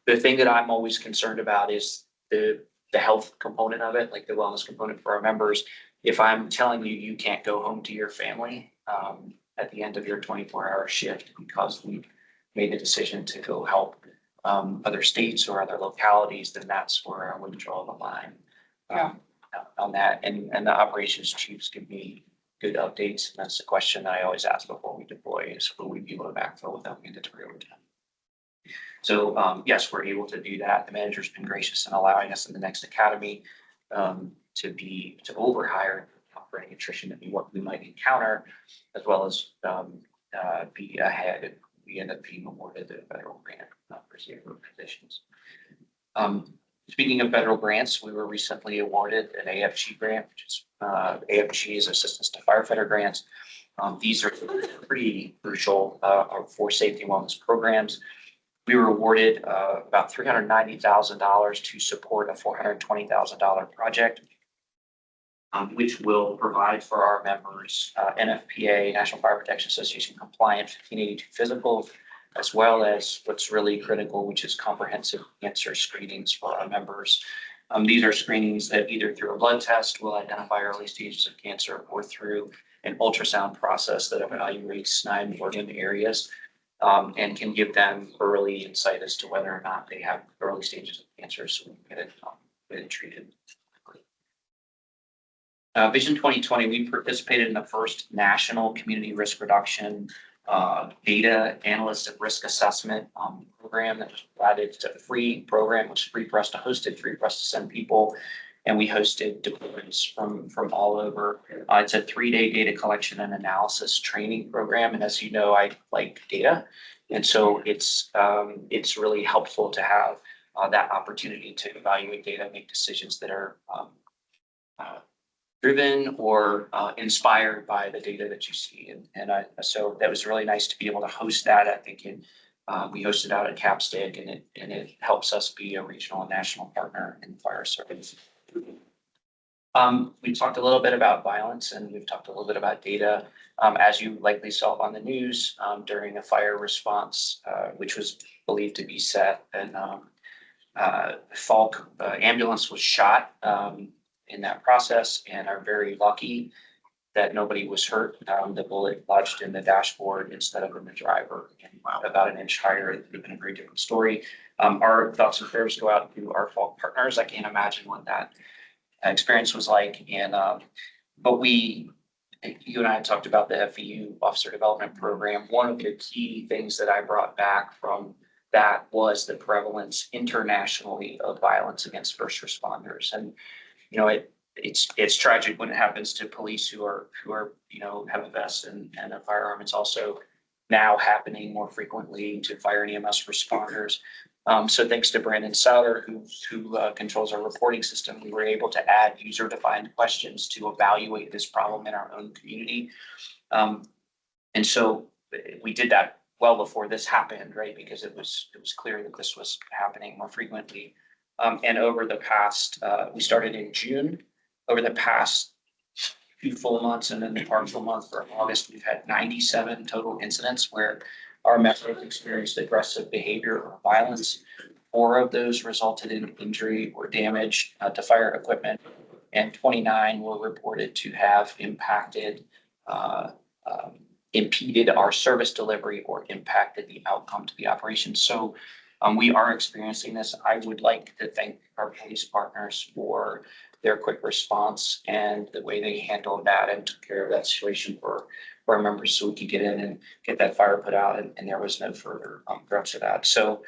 The thing that I'm always concerned about is the health component of it, like the wellness component for our members. If I'm telling you, you can't go home to your family at the end of your 24-hour shift because we made the decision to go help other states or other localities, then that's where I would draw the line on that. And the operations chiefs give me good updates. And that's the question that I always ask before we deploy is, will we be able to backfill without mandatory overtime? So yes, we're able to do that. The manager's been gracious in allowing us in the next academy to overhire operating attrition that we might encounter, as well as be ahead. We end up being awarded the federal grant for zero positions. Speaking of federal grants, we were recently awarded an AFG grant, which is AFG is Assistance to Firefighter Grants. These are pretty crucial for safety and wellness programs. We were awarded about $390,000 to support a $420,000 project, which will provide for our members NFPA, National Fire Protection Association compliant 1582 physical, as well as what's really critical, which is comprehensive cancer screenings for our members. These are screenings that either through a blood test will identify early stages of cancer or through an ultrasound process that evaluates 9 organ areas and can give them early insight as to whether or not they have early stages of cancer, so we can get it treated. Vision 2020, we participated in the first national community risk reduction data analyst and risk assessment program that was provided. It's a free program. It was free for us to host it, free for us to send people. And we hosted deployments from all over. It's a 3-day data collection and analysis training program. And as you know, I like data. And so it's really helpful to have that opportunity to evaluate data, make decisions that are driven or inspired by the data that you see. So that was really nice to be able to host that. I think we hosted out at Capstick, and it helps us be a regional and national partner in the fire service. We talked a little bit about violence, and we've talked a little bit about data. As you likely saw on the news, during a fire response, which was believed to be set, and Falk ambulance was shot in that process, and are very lucky that nobody was hurt. The bullet lodged in the dashboard instead of in the driver, and about an inch higher. It would have been a very different story. Our thoughts and prayers go out to our Falk partners. I can't imagine what that experience was like. But you and I had talked about the FEU Officer Development Program. One of the key things that I brought back from that was the prevalence internationally of violence against first responders. And it's tragic when it happens to police who are have a vest and a firearm. It's also now happening more frequently to fire and EMS responders. So thanks to Brandon Souter, who controls our reporting system, we were able to add user-defined questions to evaluate this problem in our own community. And so we did that well before this happened, right? Because it was clear that this was happening more frequently. And over the past, we started in June. Over the past few full months and then the partial month for August, we've had 97 total incidents where our members experienced aggressive behavior or violence. 4 of those resulted in injury or damage to fire equipment, and 29 were reported to have impeded our service delivery or impacted the outcome to the operation. So we are experiencing this. I would like to thank our police partners for their quick response and the way they handled that and took care of that situation for our members, so we could get in and get that fire put out, and there was no further threats to that. So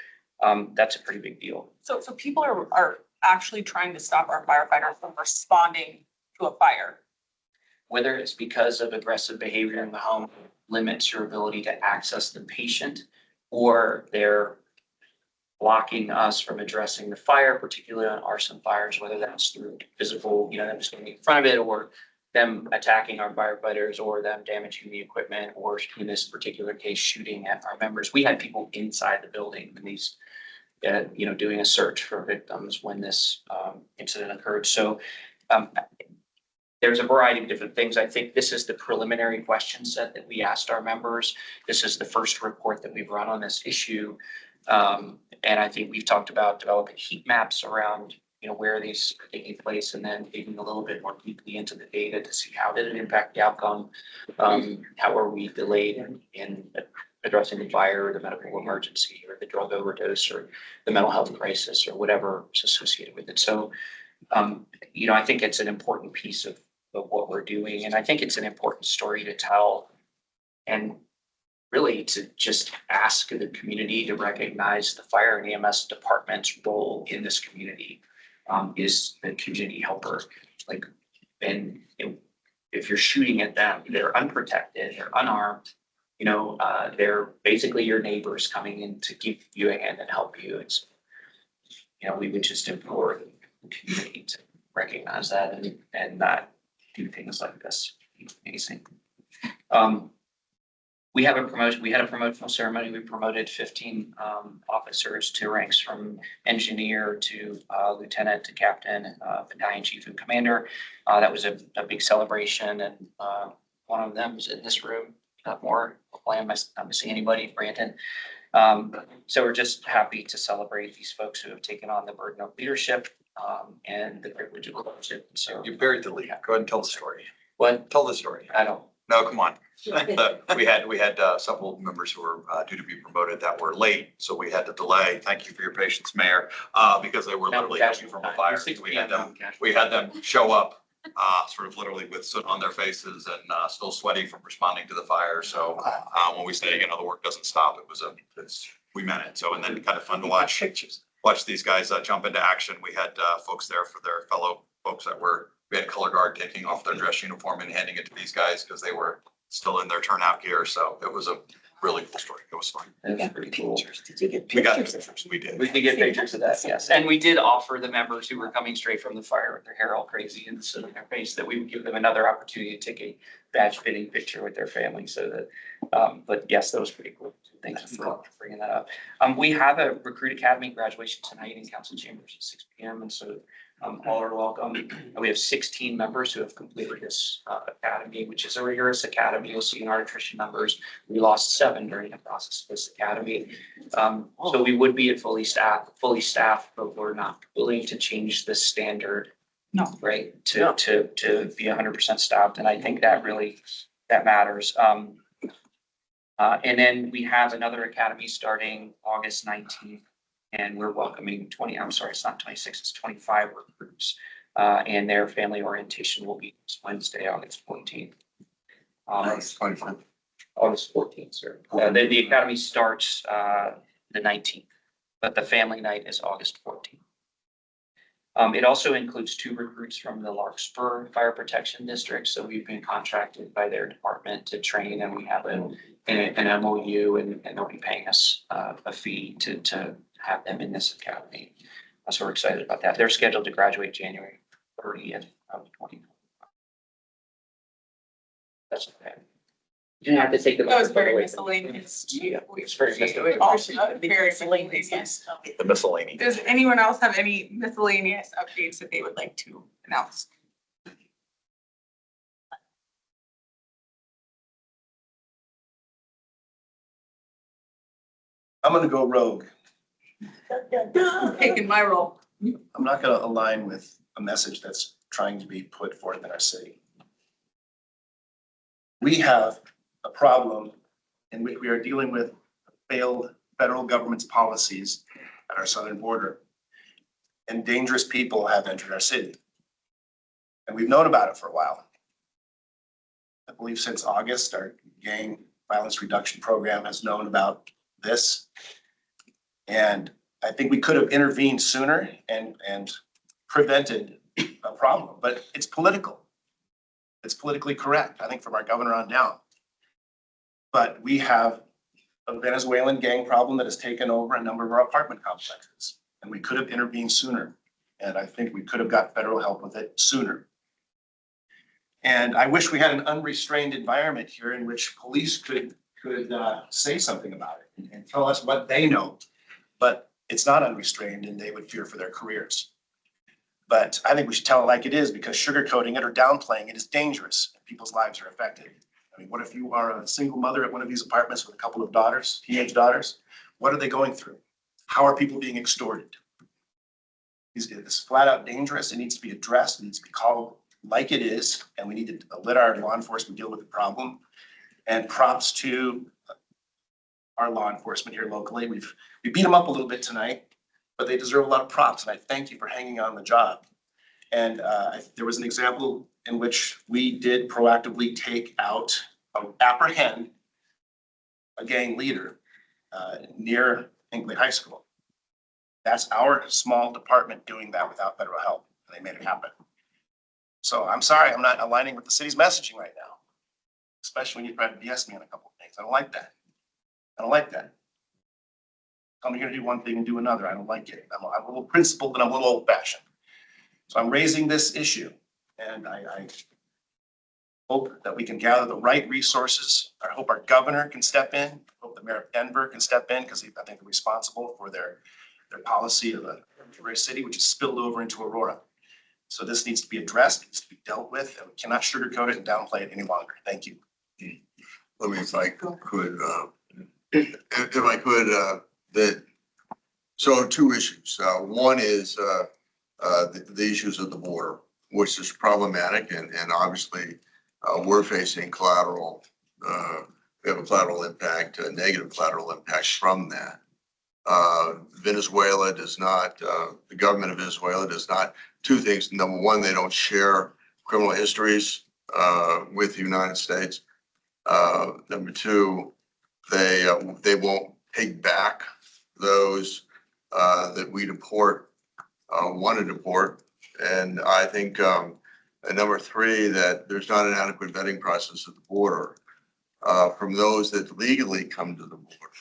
that's a pretty big deal. So people are actually trying to stop our firefighters from responding to a fire. Whether it's because of aggressive behavior in the home limits your ability to access the patient, or they're blocking us from addressing the fire, particularly on arson fires, whether that's through physical, them standing in front of it, or them attacking our firefighters, or them damaging the equipment, or in this particular case, shooting at our members. We had people inside the building when these, doing a search for victims when this incident occurred. So there's a variety of different things. I think this is the preliminary question set that we asked our members. This is the first report that we've run on this issue. And I think we've talked about developing heat maps around, where these are taking place, and then digging a little bit more deeply into the data to see how did it impact the outcome? How are we delayed in addressing the fire, or the medical emergency, or the drug overdose, or the mental health crisis, or whatever is associated with it. So, I think it's an important piece of what we're doing. And I think it's an important story to tell, and really to just ask the community to recognize the fire and EMS department's role in this community is the community helper. And if you're shooting at them, they're unprotected, they're unarmed, they're basically your neighbors coming in to give you a hand and help you. we would just implore the community to recognize that and not do things like this. Amazing. We had a promotional ceremony. We promoted 15 officers to ranks from engineer to lieutenant to captain, battalion chief and commander. That was a big celebration, and one of them is in this room. Not more. Hopefully I'm not missing anybody, Brandon. So we're just happy to celebrate these folks who have taken on the burden of leadership and the privilege of leadership. So You buried the lead. Go ahead and tell the story. what? Tell the story. I don't. No, come on. We had several members who were due to be promoted that were late, so we had to delay. Thank you for your patience, Mayor, because they were literally coming from a fire. We had them show up, sort of literally with soot on their faces and still sweaty from responding to the fire. So when we say, the work doesn't stop, we meant it. So, and then kind of fun to watch these guys jump into action. We had folks there for their fellow folks we had color guard taking off their dress uniform and handing it to these guys because they were still in their turnout gear. So it was a really cool story. It was fun. It was pretty cool. Did you get We got pictures? pictures. We did. We did get pictures of that, yes. And we did offer the members who were coming straight from the fire with their hair all crazy and so in their face that we would give them another opportunity to take a badge fitting picture with their family so that, but yes, that was pretty cool. Thank you for bringing that up. We have a recruit academy graduation tonight in council chambers at 6 p.m. And so all are welcome. We have 16 members who have completed this academy, which is a rigorous academy. You'll see in our attrition numbers, we lost 7 during the process of this academy. So we would be at fully staffed, but we're not willing to change the standard. No. Right, to be 100% staffed. And I think that matters. And then we have another academy starting August 19th. And we're welcoming it's not 26, it's 25 recruits. And their family orientation will be this Wednesday, August 14th. August 25th. August 14th, sir. The academy starts the 19th, but the family night is August 14th. It also includes 2 recruits from the Larkspur Fire Protection District. So we've been contracted by their department to train, and we have an MOU, and they'll be paying us a fee to have them in this academy. So we're excited about that. They're scheduled to graduate January 30th of 2020. That's okay. You didn't have to take the. That was very miscellaneous. It's very Very miscellaneous. The miscellany. Does anyone else have any miscellaneous updates that they would like to announce? I'm gonna go rogue. Taking my role. I'm not gonna align with a message that's trying to be put forth in our city. We have a problem in which we are dealing with failed federal government's policies at our southern border. And dangerous people have entered our city. And we've known about it for a while. I believe since August, our gang violence reduction program has known about this. And I think we could have intervened sooner and prevented a problem, but it's political. It's politically correct, I think, from our governor on down. But we have a Venezuelan gang problem that has taken over a number of our apartment complexes, and we could have intervened sooner. And I think we could have got federal help with it sooner. And I wish we had an unrestrained environment here in which police could say something about it and tell us what they know. But it's not unrestrained and they would fear for their careers. But I think we should tell it like it is, because sugarcoating it or downplaying it is dangerous. People's lives are affected. I mean, what if you are a single mother at one of these apartments with a couple of daughters, teenage daughters? What are they going through? How are people being extorted? It's flat out dangerous. It needs to be addressed. It needs to be called like it is. And we need to let our law enforcement deal with the problem. And props to our law enforcement here locally. We beat them up a little bit tonight, but they deserve a lot of props. And I thank you for hanging on the job. And there was an example in which we did proactively take out, apprehend a gang leader near Hinkley High School. That's our small department doing that without federal help. And they made it happen. So I'm sorry, I'm not aligning with the city's messaging right now, especially when you try to BS me on a couple of things. I don't like that. I don't like that. I'm gonna do one thing and do another. I don't like it. I'm a little principled and I'm a little old fashioned. So I'm raising this issue and I hope that we can gather the right resources. I hope our governor can step in. I hope the mayor of Denver can step in because I think they're responsible for their policy of the city, which is spilled over into Aurora. So this needs to be addressed, needs to be dealt with, and we cannot sugarcoat it and downplay it any longer. Thank you. Let me, if I could, so two issues. One is the issues of the border, which is problematic and obviously we're facing collateral, we have a collateral impact, a negative collateral impact from that. Venezuela does not, the government of Venezuela does not, two things. Number one, they don't share criminal histories with the United States. Number two, they won't take back those that we deport, want to deport. And I think number three, that there's not an adequate vetting process at the border from those that legally come to the border.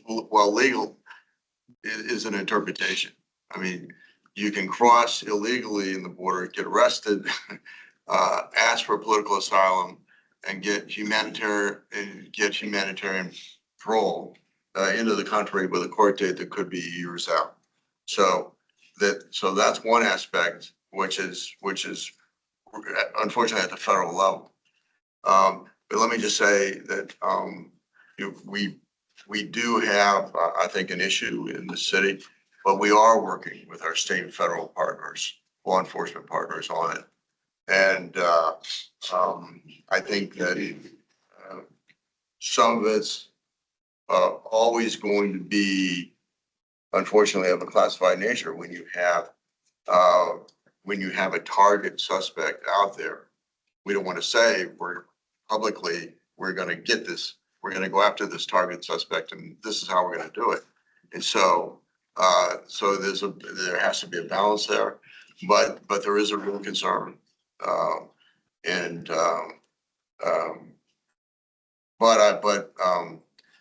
Well, legal is an interpretation. I mean, you can cross illegally in the border, get arrested, ask for political asylum, and get humanitarian parole into the country with a court date that could be years out. So that's one aspect, which is unfortunately at the federal level. But let me just say that we do have, I think, an issue in the city, but we are working with our state and federal partners, law enforcement partners on it. And I think that some of it's always going to be, unfortunately, of a classified nature when you have a target suspect out there. We don't want to say we're going to get this, we're going to go after this target suspect and this is how we're going to do it. And so there has to be a balance there, but there is a real concern.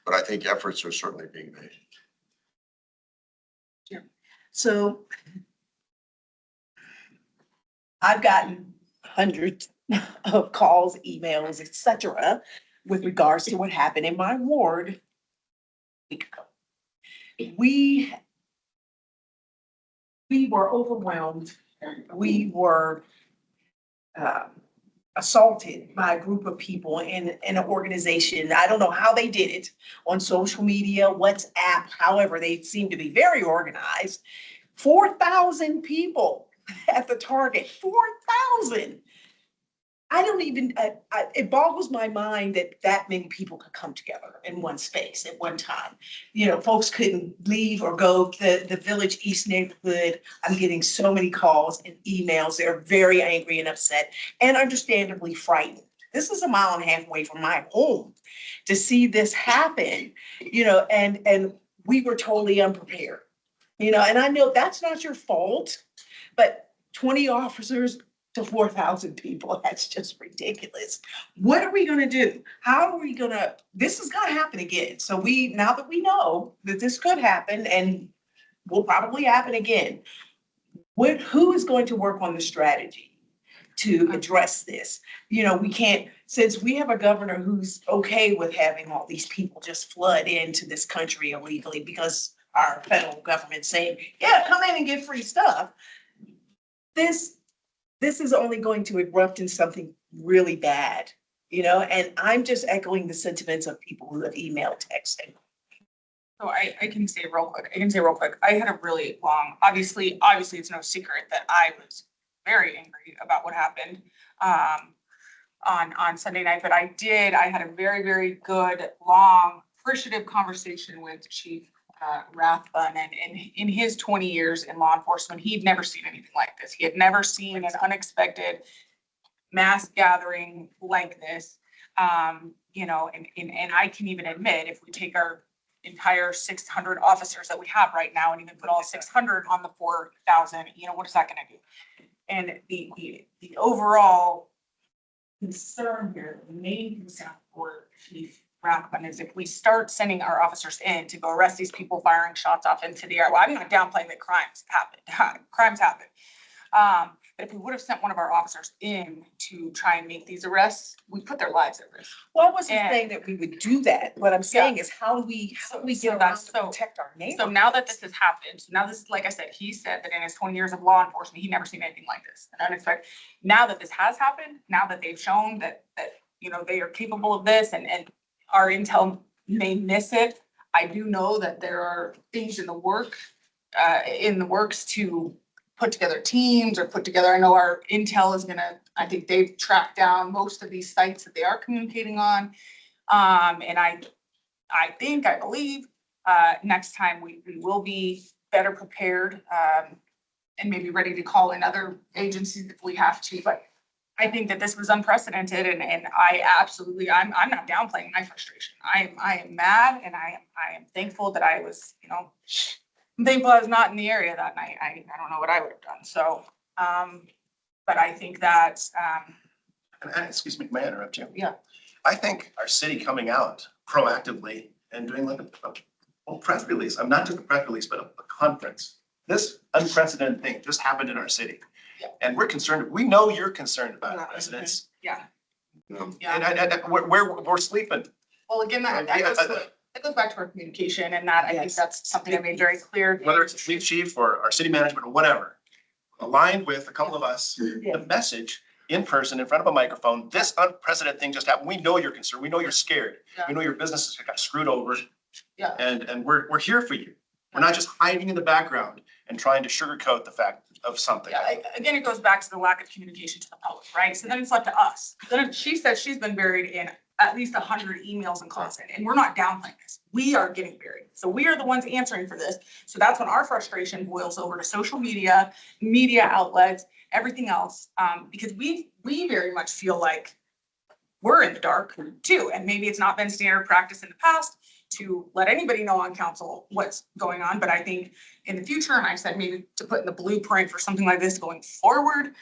But I think efforts are certainly being made. So I've gotten hundreds of calls, emails, et cetera, with regards to what happened in my ward a week ago. We were overwhelmed. We were assaulted by a group of people in an organization. I don't know how they did it, on social media, WhatsApp, however, they seem to be very organized. 4,000 people at the target, 4,000. I don't even, it boggles my mind that many people could come together in one space at one time. You know, folks couldn't leave or go to the Village East neighborhood. I'm getting so many calls and emails. They're very angry and upset and understandably frightened. This is a mile and a half away from my home. To see this happen, you know, and we were totally unprepared. You know, and I know that's not your fault, but 20 officers to 4,000 people, that's just ridiculous. What are we gonna do? How are we gonna, this is gonna happen again. So now that we know that this could happen and will probably happen again, who is going to work on the strategy to address this? You know, we can't, since we have a governor who's okay with having all these people just flood into this country illegally because our federal government saying, yeah, come in and get free stuff. This is only going to erupt in something really bad, you know, and I'm just echoing the sentiments of people who have emailed, texting. So I can say real quick, I had a really long, obviously it's no secret that I was very angry about what happened on Sunday night, but I had a very, very good, long, appreciative conversation with Chief Rathbun, and in his 20 years in law enforcement, he'd never seen anything like this. He had never seen an unexpected mass gathering like this. You know, and I can even admit, if we take our entire 600 officers that we have right now and even put all 600 on the 4,000, you know, what is that going to do? And the overall concern here, the main concern for Chief wrap on is if we start sending our officers in to go arrest these people firing shots off into the air. Well, I'm not downplaying that crimes happen. But if we would have sent one of our officers in to try and make these arrests, we put their lives at risk. Well, I wasn't And- saying that we would do that. What I'm saying is how do we So get around that's to so- protect our neighbors? So now that this has happened, so now this, like I said, he said that in his 20 years of law enforcement, he'd never seen anything like this. And unexpected. Now that this has happened, now that they've shown that they are capable of this and our intel may miss it, I do know that there are things in the works to put together teams or put together. I know our intel is I think they've tracked down most of these sites that they are communicating on. And I believe, next time we will be better prepared, and maybe ready to call in other agencies if we have to, but I think that this was unprecedented and I'm not downplaying my frustration. I am mad and I am thankful that I was, I'm thankful I was not in the area that night. I don't know what I would have done. So, but I think that, Excuse me, may I interrupt you? Yeah. I think our city coming out proactively and doing like a press release, I'm not just a press release, but a conference. This unprecedented thing just happened in our city. Yeah. And we're concerned, we know you're concerned about residents. yeah. And we're sleeping. Well, again, that goes back to our communication and that I think Yes. that's something I made very clear. Whether it's the police chief or our city management or whatever, aligned with a couple of us, the message in person, in front of a microphone, this unprecedented thing just happened. We know you're concerned. We know you're scared. Yeah. We know your businesses got screwed over. Yeah. And we're here for you. We're not just hiding in the background and trying to sugarcoat the fact of something. Yeah, again, it goes back to the lack of communication to the public, right? So then it's left to us. Then she says she's been buried in at least 100 emails and calls, and we're not downplaying this. We are getting buried. So we are the ones answering for this. So that's when our frustration boils over to social media, media outlets, everything else. Because we very much feel like we're in the dark too. And maybe it's not been standard practice in the past to let anybody know on council what's going on. But I think in the future, and I said maybe to put in the blueprint for something like this going forward,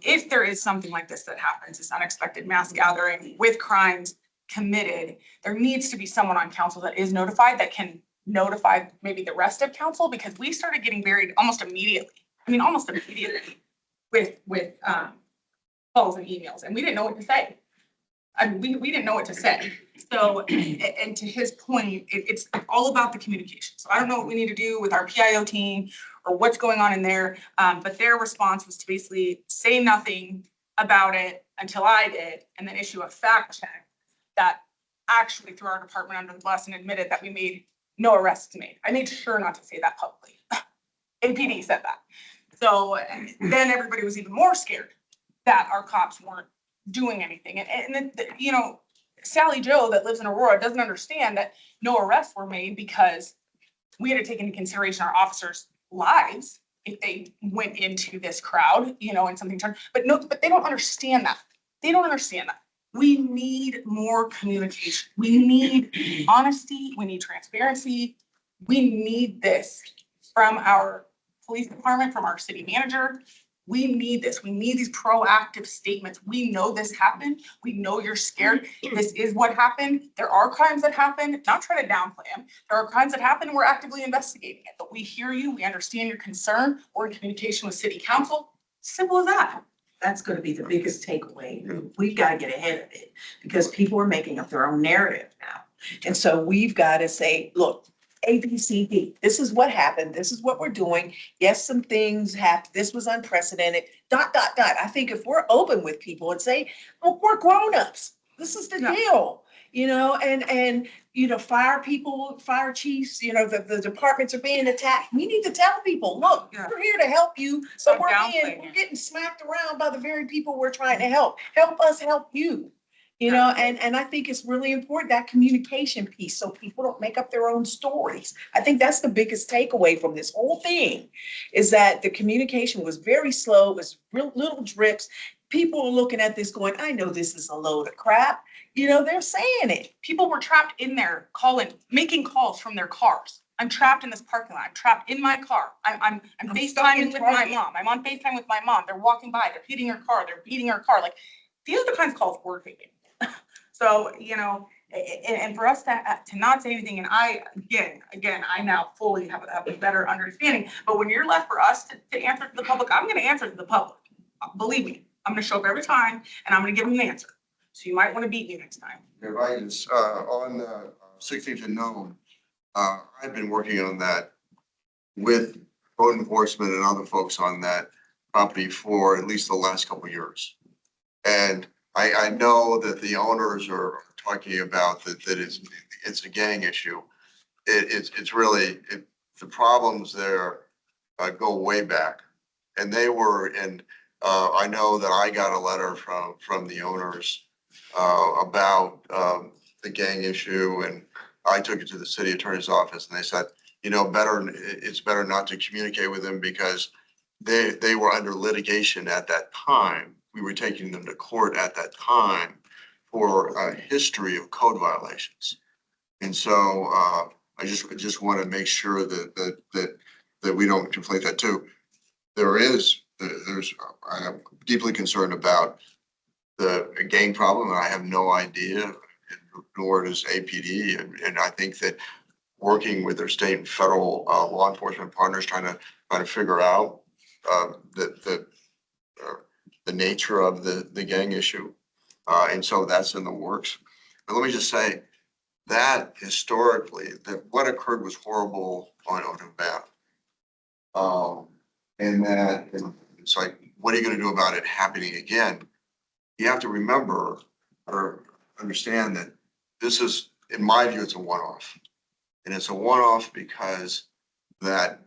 if there is something like this that happens, this unexpected mass gathering with crimes committed, there needs to be someone on council that is notified, that can notify maybe the rest of council, because we started getting buried almost immediately. I mean, almost immediately with calls and emails, and we didn't know what to say. I mean, we didn't know what to say. So, and to his point, it's all about the communication. So I don't know what we need to do with our PIO team or what's going on in there. But their response was to basically say nothing about it until I did, and then issue a fact check that actually threw our department under the bus and admitted that we made no arrests made. I made sure not to say that publicly. APD said that. So then everybody was even more scared that our cops weren't doing anything. And then, Sally Joe that lives in Aurora doesn't understand that no arrests were made because we had to take into consideration our officers' lives if they went into this crowd, and something turned, but they don't understand that. They don't understand that. We need more communication. We need honesty. We need transparency. We need this from our police department, from our city manager. We need this. We need these proactive statements. We know this happened. We know you're scared. This is what happened. There are crimes that happen. Not try to downplay them. There are crimes that happen. We're actively investigating it, but we hear you. We understand your concern. We're in communication with city council. Simple as that. That's gonna be the biggest takeaway. We've got to get ahead of it because people are making up their own narrative now. And so we've got to say, look, A, B, C, D, this is what happened. This is what we're doing. Yes, some things happened. This was unprecedented, ... I think if we're open with people and say, well, we're grownups. This is the deal, and fire people, fire chiefs, the departments are being attacked. We need to tell people, look, we're here to help you. So we're getting smacked around by the very people we're trying to help. Help us help you. And I think it's really important, that communication piece, so people don't make up their own stories. I think that's the biggest takeaway from this whole thing, is that the communication was very slow, it was real little drips. People are looking at this going, I know this is a load of crap. They're saying it. People were trapped in there making calls from their cars. I'm trapped in this parking lot. I'm trapped in my car. I'm FaceTiming with my mom. I'm on FaceTime with my mom. They're walking by, they're hitting her car, they're beating her car. Like, these are the kinds of calls we're taking. So, And for us to not say anything, and I, again, I now fully have a better understanding, but when you're left for us to answer to the public, I'm gonna answer to the public. Believe me, I'm gonna show up every time and I'm gonna give them an answer. So you might wanna beat me next time. If I just, on the 16th and known, I've been working on that with code enforcement and other folks on that property for at least the last couple of years. And I know that the owners are talking about that it's a gang issue. It's really, the problems there go way back. And they were, and I know that I got a letter from the owners about the gang issue, and I took it to the city attorney's office and they said, you know, it's better not to communicate with them because they were under litigation at that time. We were taking them to court at that time for a history of code violations. And so I just want to make sure that we don't conflate that too. I am deeply concerned about the gang problem, and I have no idea, nor does APD. And I think that working with their state and federal law enforcement partners, trying to figure out the nature of the gang issue. And so that's in the works. But let me just say that historically, that what occurred was horrible on Nevada. And that it's like, what are you going to do about it happening again? You have to remember or understand that this is, in my view, it's a one-off. And it's a one-off because that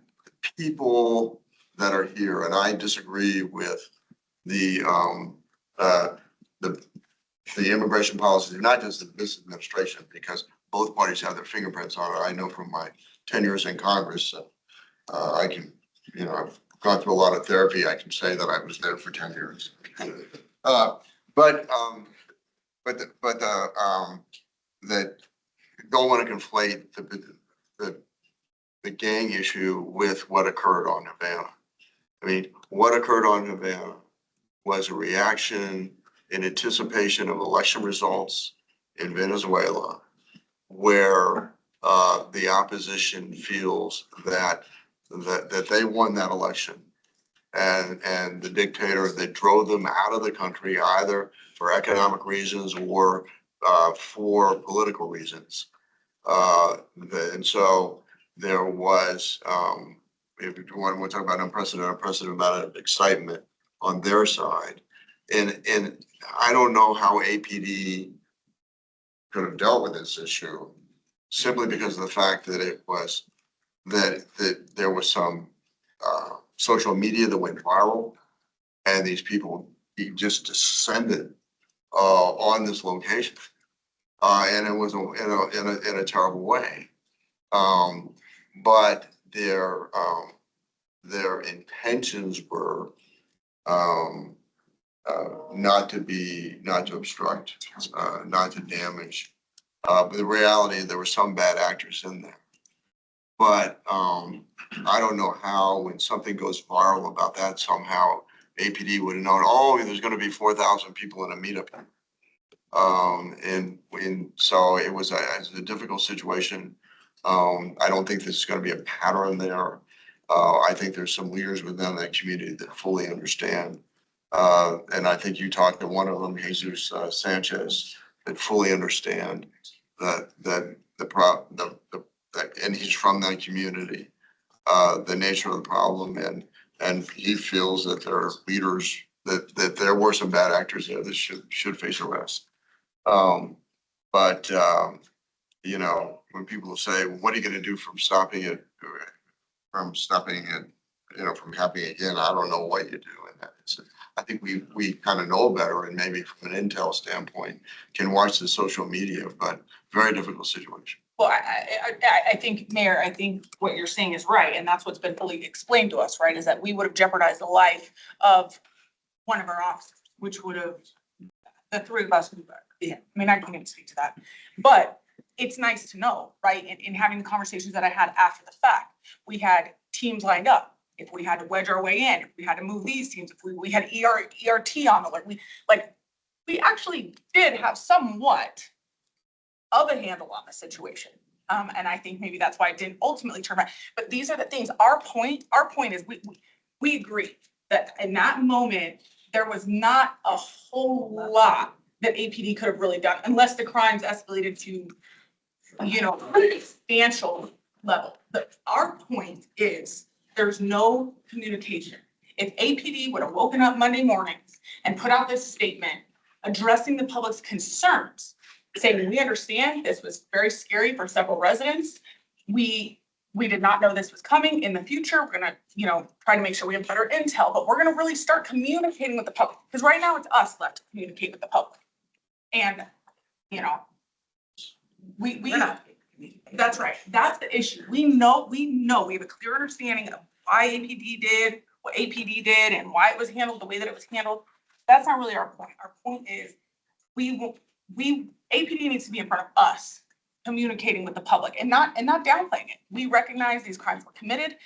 people that are here, and I disagree with the immigration policy, not just this administration, because both parties have their fingerprints on it. I know from my 10 years in Congress, I can, you know, I've gone through a lot of therapy. I can say that I was there for 10 years. That don't want to conflate the gang issue with what occurred on Havana. I mean, what occurred on Havana was a reaction in anticipation of election results in Venezuela, where the opposition feels that they won that election, and the dictator that drove them out of the country either for economic reasons or for political reasons. And so there was, if you want to talk about unprecedented amount of excitement on their side. And I don't know how APD could have dealt with this issue simply because of the fact that it was, that there was some social media that went viral, and these people just descended on this location. And it was in a terrible way. But their intentions were not to obstruct, not to damage. But the reality, there were some bad actors in there. But I don't know how, when something goes viral about that, somehow APD would have known, oh, there's going to be 4,000 people in a meetup. And so it was a difficult situation. I don't think this is going to be a pattern there. I think there's some leaders within that community that fully understand. And I think you talked to one of them, Jesus Sanchez, that fully understand that and he's from that community, the nature of the problem, and he feels that there are leaders, that there were some bad actors there that should face arrest. But you know, when people say, what are you going to do from stopping it, you know, from happening again? I don't know what you do in that. I think we kind of know better, and maybe from an intel standpoint can watch the social media, but very difficult situation. Well, I think, Mayor, I think what you're saying is right, and that's what's been fully explained to us, right? Is that we would have jeopardized the life of one of our officers, which would have, the three of us, yeah, I mean, I can't even speak to that, but it's nice to know, right? In having the conversations that I had after the fact, we had teams lined up. If we had to wedge our way in, if we had to move these teams, if we had ERT on alert, we actually did have somewhat of a handle on the situation. And I think maybe that's why it didn't ultimately turn around. But these are the things, our point is we agree that in that moment, there was not a whole lot that APD could have really done unless the crimes escalated to, substantial level. But our point is there's no communication. If APD would have woken up Monday mornings and put out this statement addressing the public's concerns, saying, we understand this was very scary for several residents. We did not know this was coming in the future. We're gonna, try to make sure we have better intel, but we're gonna really start communicating with the public. Because right now it's us left to communicate with the public. And, that's right. That's the issue. We know, we have a clear understanding of why APD did what APD did and why it was handled the way that it was handled. That's not really our point. Our point is APD needs to be in front of us communicating with the public and not downplaying it. We recognize these crimes were committed.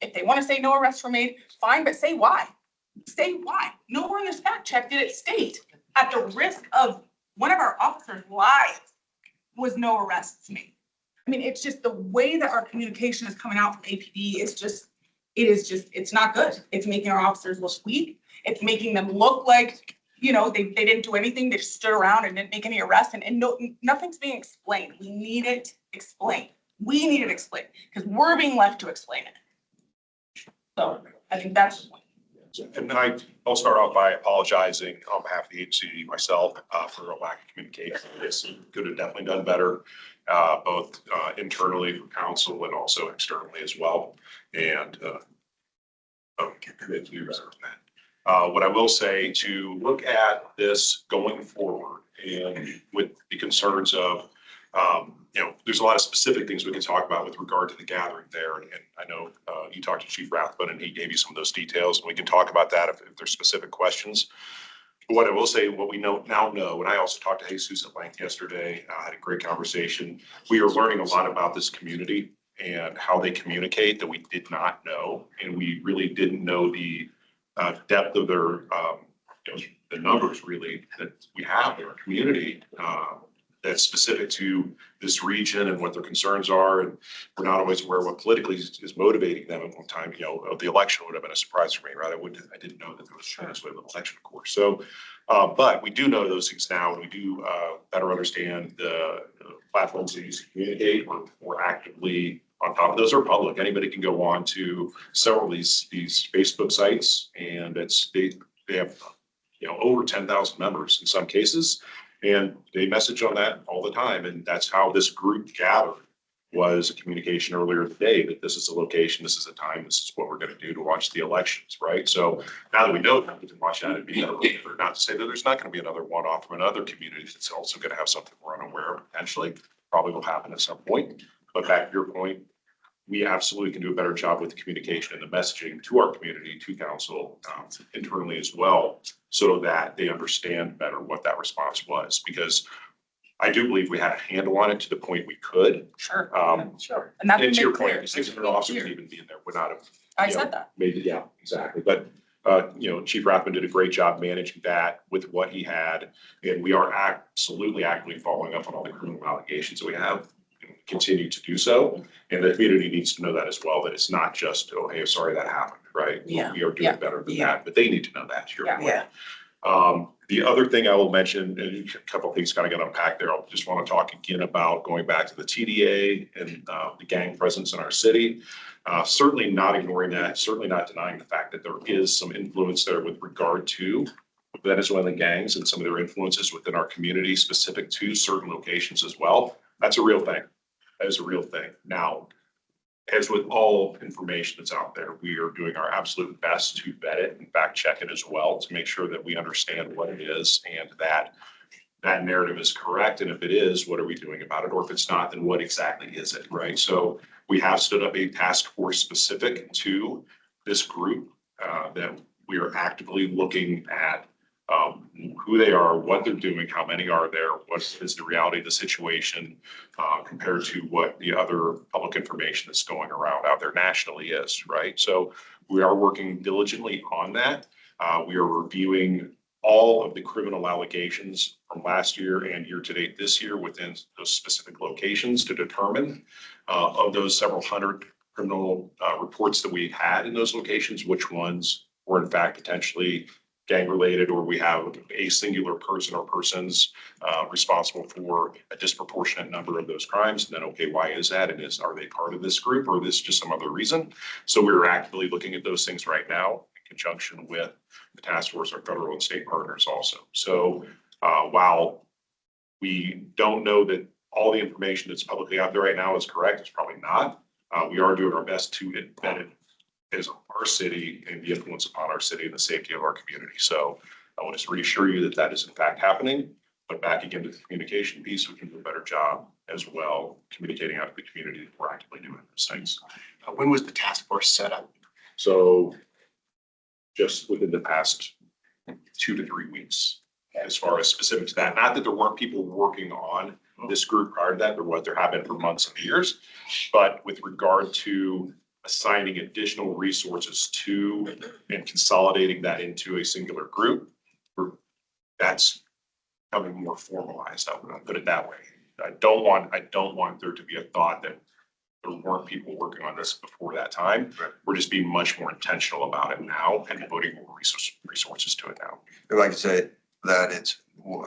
If they want to say no arrests were made, fine, but say why. Say why. Nowhere in this fact check did it state at the risk of one of our officers' lives was no arrests made. I mean, it's just the way that our communication is coming out from APD it's not good. It's making our officers look weak. It's making them look like, they didn't do anything. They just stood around and didn't make any arrests and nothing's being explained. We need it explained. We need it explained because we're being left to explain it. So I think that's the point. And then I'll start off by apologizing on behalf of the agency myself for a lack of communication. This could have definitely done better, both internally for council and also externally as well. And we reserve that. What I will say to look at this going forward and with the concerns of, there's a lot of specific things we can talk about with regard to the gathering there. And I know you talked to Chief Rathbun and he gave you some of those details and we can talk about that if there's specific questions. But what I will say, what we now know, and I also talked to Jesus at length yesterday, I had a great conversation. We are learning a lot about this community and how they communicate that we did not know. And we really didn't know the depth of their, the numbers really that we have in our community that's specific to this region and what their concerns are. And we're not always aware what politically is motivating them at one time. The election would have been a surprise for me, right? I didn't know that there was a Venezuelan election, of course. So, but we do know those things now, and we do better understand the platforms they use to communicate. We're actively on top of those. Are public. Anybody can go on to several of these Facebook sites, and they have over 10,000 members in some cases. And they message on that all the time. And that's how this group gathered, was a communication earlier today that this is a location, this is a time, this is what we're going to do to watch the elections, right? So now that we know that, we can watch that and be better. Not to say that there's not going to be another one-off from another community that's also going to have something we're unaware of potentially. Probably will happen at some point. But back to your point, we absolutely can do a better job with the communication and the messaging to our community, to council, internally as well, so that they understand better what that response was. Because I do believe we had a handle on it to the point we could. Sure. Sure. And that's And to your made clear. point, 600 officers could even be in there would not have. I said that. Maybe, yeah, exactly. But, Chief Rathbun did a great job managing that with what he had. And we are absolutely actively following up on all the criminal allegations that we have. Continue to do so, and the community needs to know that as well, that it's not just, oh, hey, sorry that happened, right? Yeah. We are doing better than that, but they need to know that, to your point. Yeah. The other thing I will mention, and a couple of things kind of got unpacked there, I just want to talk again about going back to the TDA and the gang presence in our city. Certainly not ignoring that, certainly not denying the fact that there is some influence there with regard to Venezuelan gangs and some of their influences within our community specific to certain locations as well. That's a real thing. That is a real thing. Now, as with all information that's out there, we are doing our absolute best to vet it and fact check it as well to make sure that we understand what it is and that that narrative is correct. And if it is, what are we doing about it? Or if it's not, then what exactly is it, right? So we have stood up a task force specific to this group that we are actively looking at who they are, what they're doing, how many are there, what is the reality of the situation compared to what the other public information that's going around out there nationally is, right? So we are working diligently on that. We are reviewing all of the criminal allegations from last year and year to date this year within those specific locations to determine of those several hundred criminal reports that we had in those locations, which ones were in fact potentially gang related, or we have a singular person or persons responsible for a disproportionate number of those crimes. And then, okay, why is that? And are they part of this group, or is this just some other reason? So we're actively looking at those things right now in conjunction with the task force, our federal and state partners also. So while we don't know that all the information that's publicly out there right now is correct, it's probably not. We are doing our best to embed it as our city and the influence upon our city and the safety of our community. So I want to reassure you that that is in fact happening. But back again to the communication piece, we can do a better job as well, communicating out to the community that we're actively doing those things. When was the task force set up? So just within the past 2 to 3 weeks, as far as specific to that, not that there weren't people working on this group prior to that, there have been for months and years, but with regard to assigning additional resources to and consolidating that into a singular group, that's becoming more formalized. I'll put it that way. I don't want there to be a thought that there weren't people working on this before that time. We're just being much more intentional about it now and devoting more resources to it now. If I could say that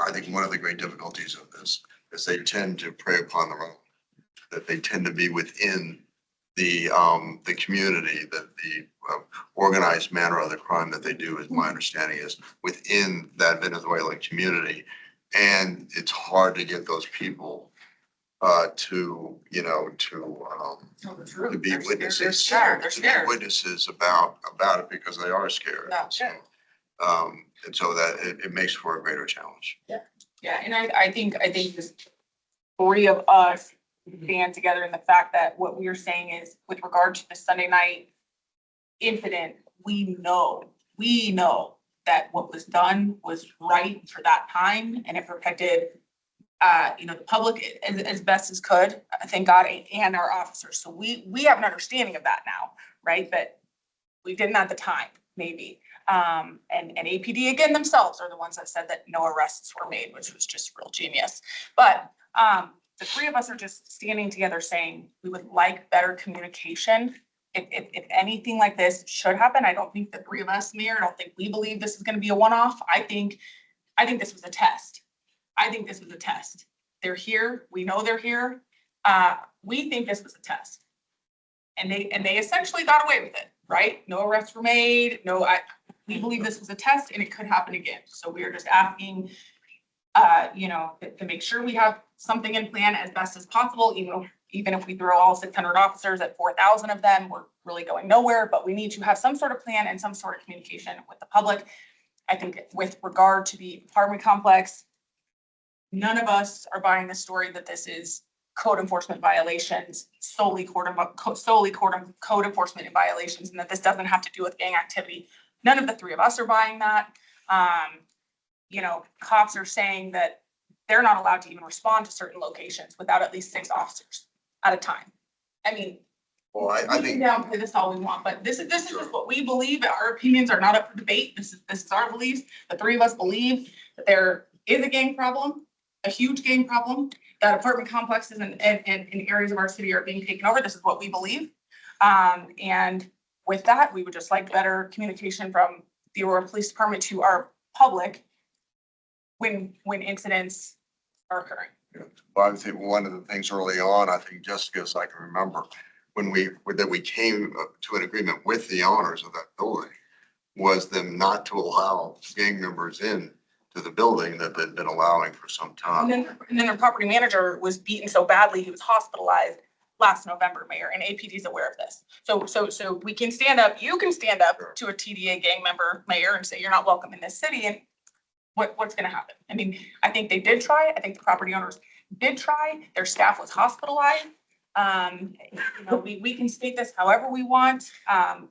I think one of the great difficulties of this is they tend to prey upon their own, that they tend to be within the community, that the organized manner of the crime that they do, as my understanding is, within that Venezuelan community. And it's hard to get those people to be witnesses. They're scared. Witnesses about it because they are scared. No, So, and so that it makes for a greater challenge. Yeah, and I think this 3 of us band together in the fact that what we are saying is with regard to the Sunday night incident, we know that what was done was right for that time, and it protected the public as best as could, thank God, and our officers. So we have an understanding of that now, right? But we didn't at the time, maybe. And APD again themselves are the ones that said that no arrests were made, which was just real genius. But the 3 of us are just standing together saying we would like better communication. If anything like this should happen, I don't think the 3 of us, Mayor, I don't think we believe this is going to be a one-off. I think this was a test. They're here. We know they're here. We think this was a test. And they essentially got away with it, right? No arrests were made. We believe this was a test and it could happen again. So we are just asking, to make sure we have something in plan as best as possible, even if we throw all 600 officers at 4,000 of them, we're really going nowhere, but we need to have some sort of plan and some sort of communication with the public. I think with regard to the apartment complex, none of us are buying the story that this is code enforcement violations, solely code enforcement violations, and that this doesn't have to do with gang activity. None of the 3 of us are buying that. Cops are saying that they're not allowed to even respond to certain locations without at least 6 officers at a time. I mean, Well, I we can think, downplay this all we want, but this is just what we believe. Our opinions are not up for debate. This is our beliefs. The 3 of us believe that there is a gang problem, a huge gang problem, that apartment complexes and areas of our city are being taken over. This is what we believe. And with that, we would just like better communication from the Aurora Police Department to our public when incidents are occurring. well, I think one of the things early on, I think Jessica, as I can remember, when we came to an agreement with the owners of that building, was them not to allow gang members in to the building that they'd been allowing for some time. And then their property manager was beaten so badly, he was hospitalized last November, Mayor, and APD is aware of this. So we can stand up, you can stand up to a TDA gang member, Mayor, and say, you're not welcome in this city, and what's gonna happen? I mean, I think they did try. I think the property owners did try. Their staff was hospitalized. We can state this however we want,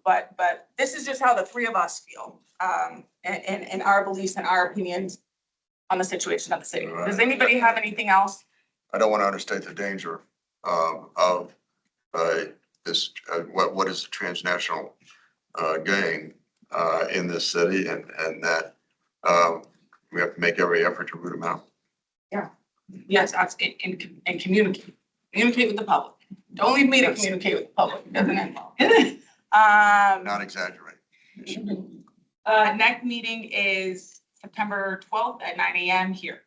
but this is just how the 3 of us feel, and our beliefs and our opinions on the situation of the city. Does anybody have anything else? I don't want to understate the danger of this, what is a transnational gang in this city, and that we have to make every effort to root them out. Yes, and communicate with the public. Don't leave me to communicate with the public, doesn't it? Not exaggerate. Next meeting is September 12th at 9 a.m. here.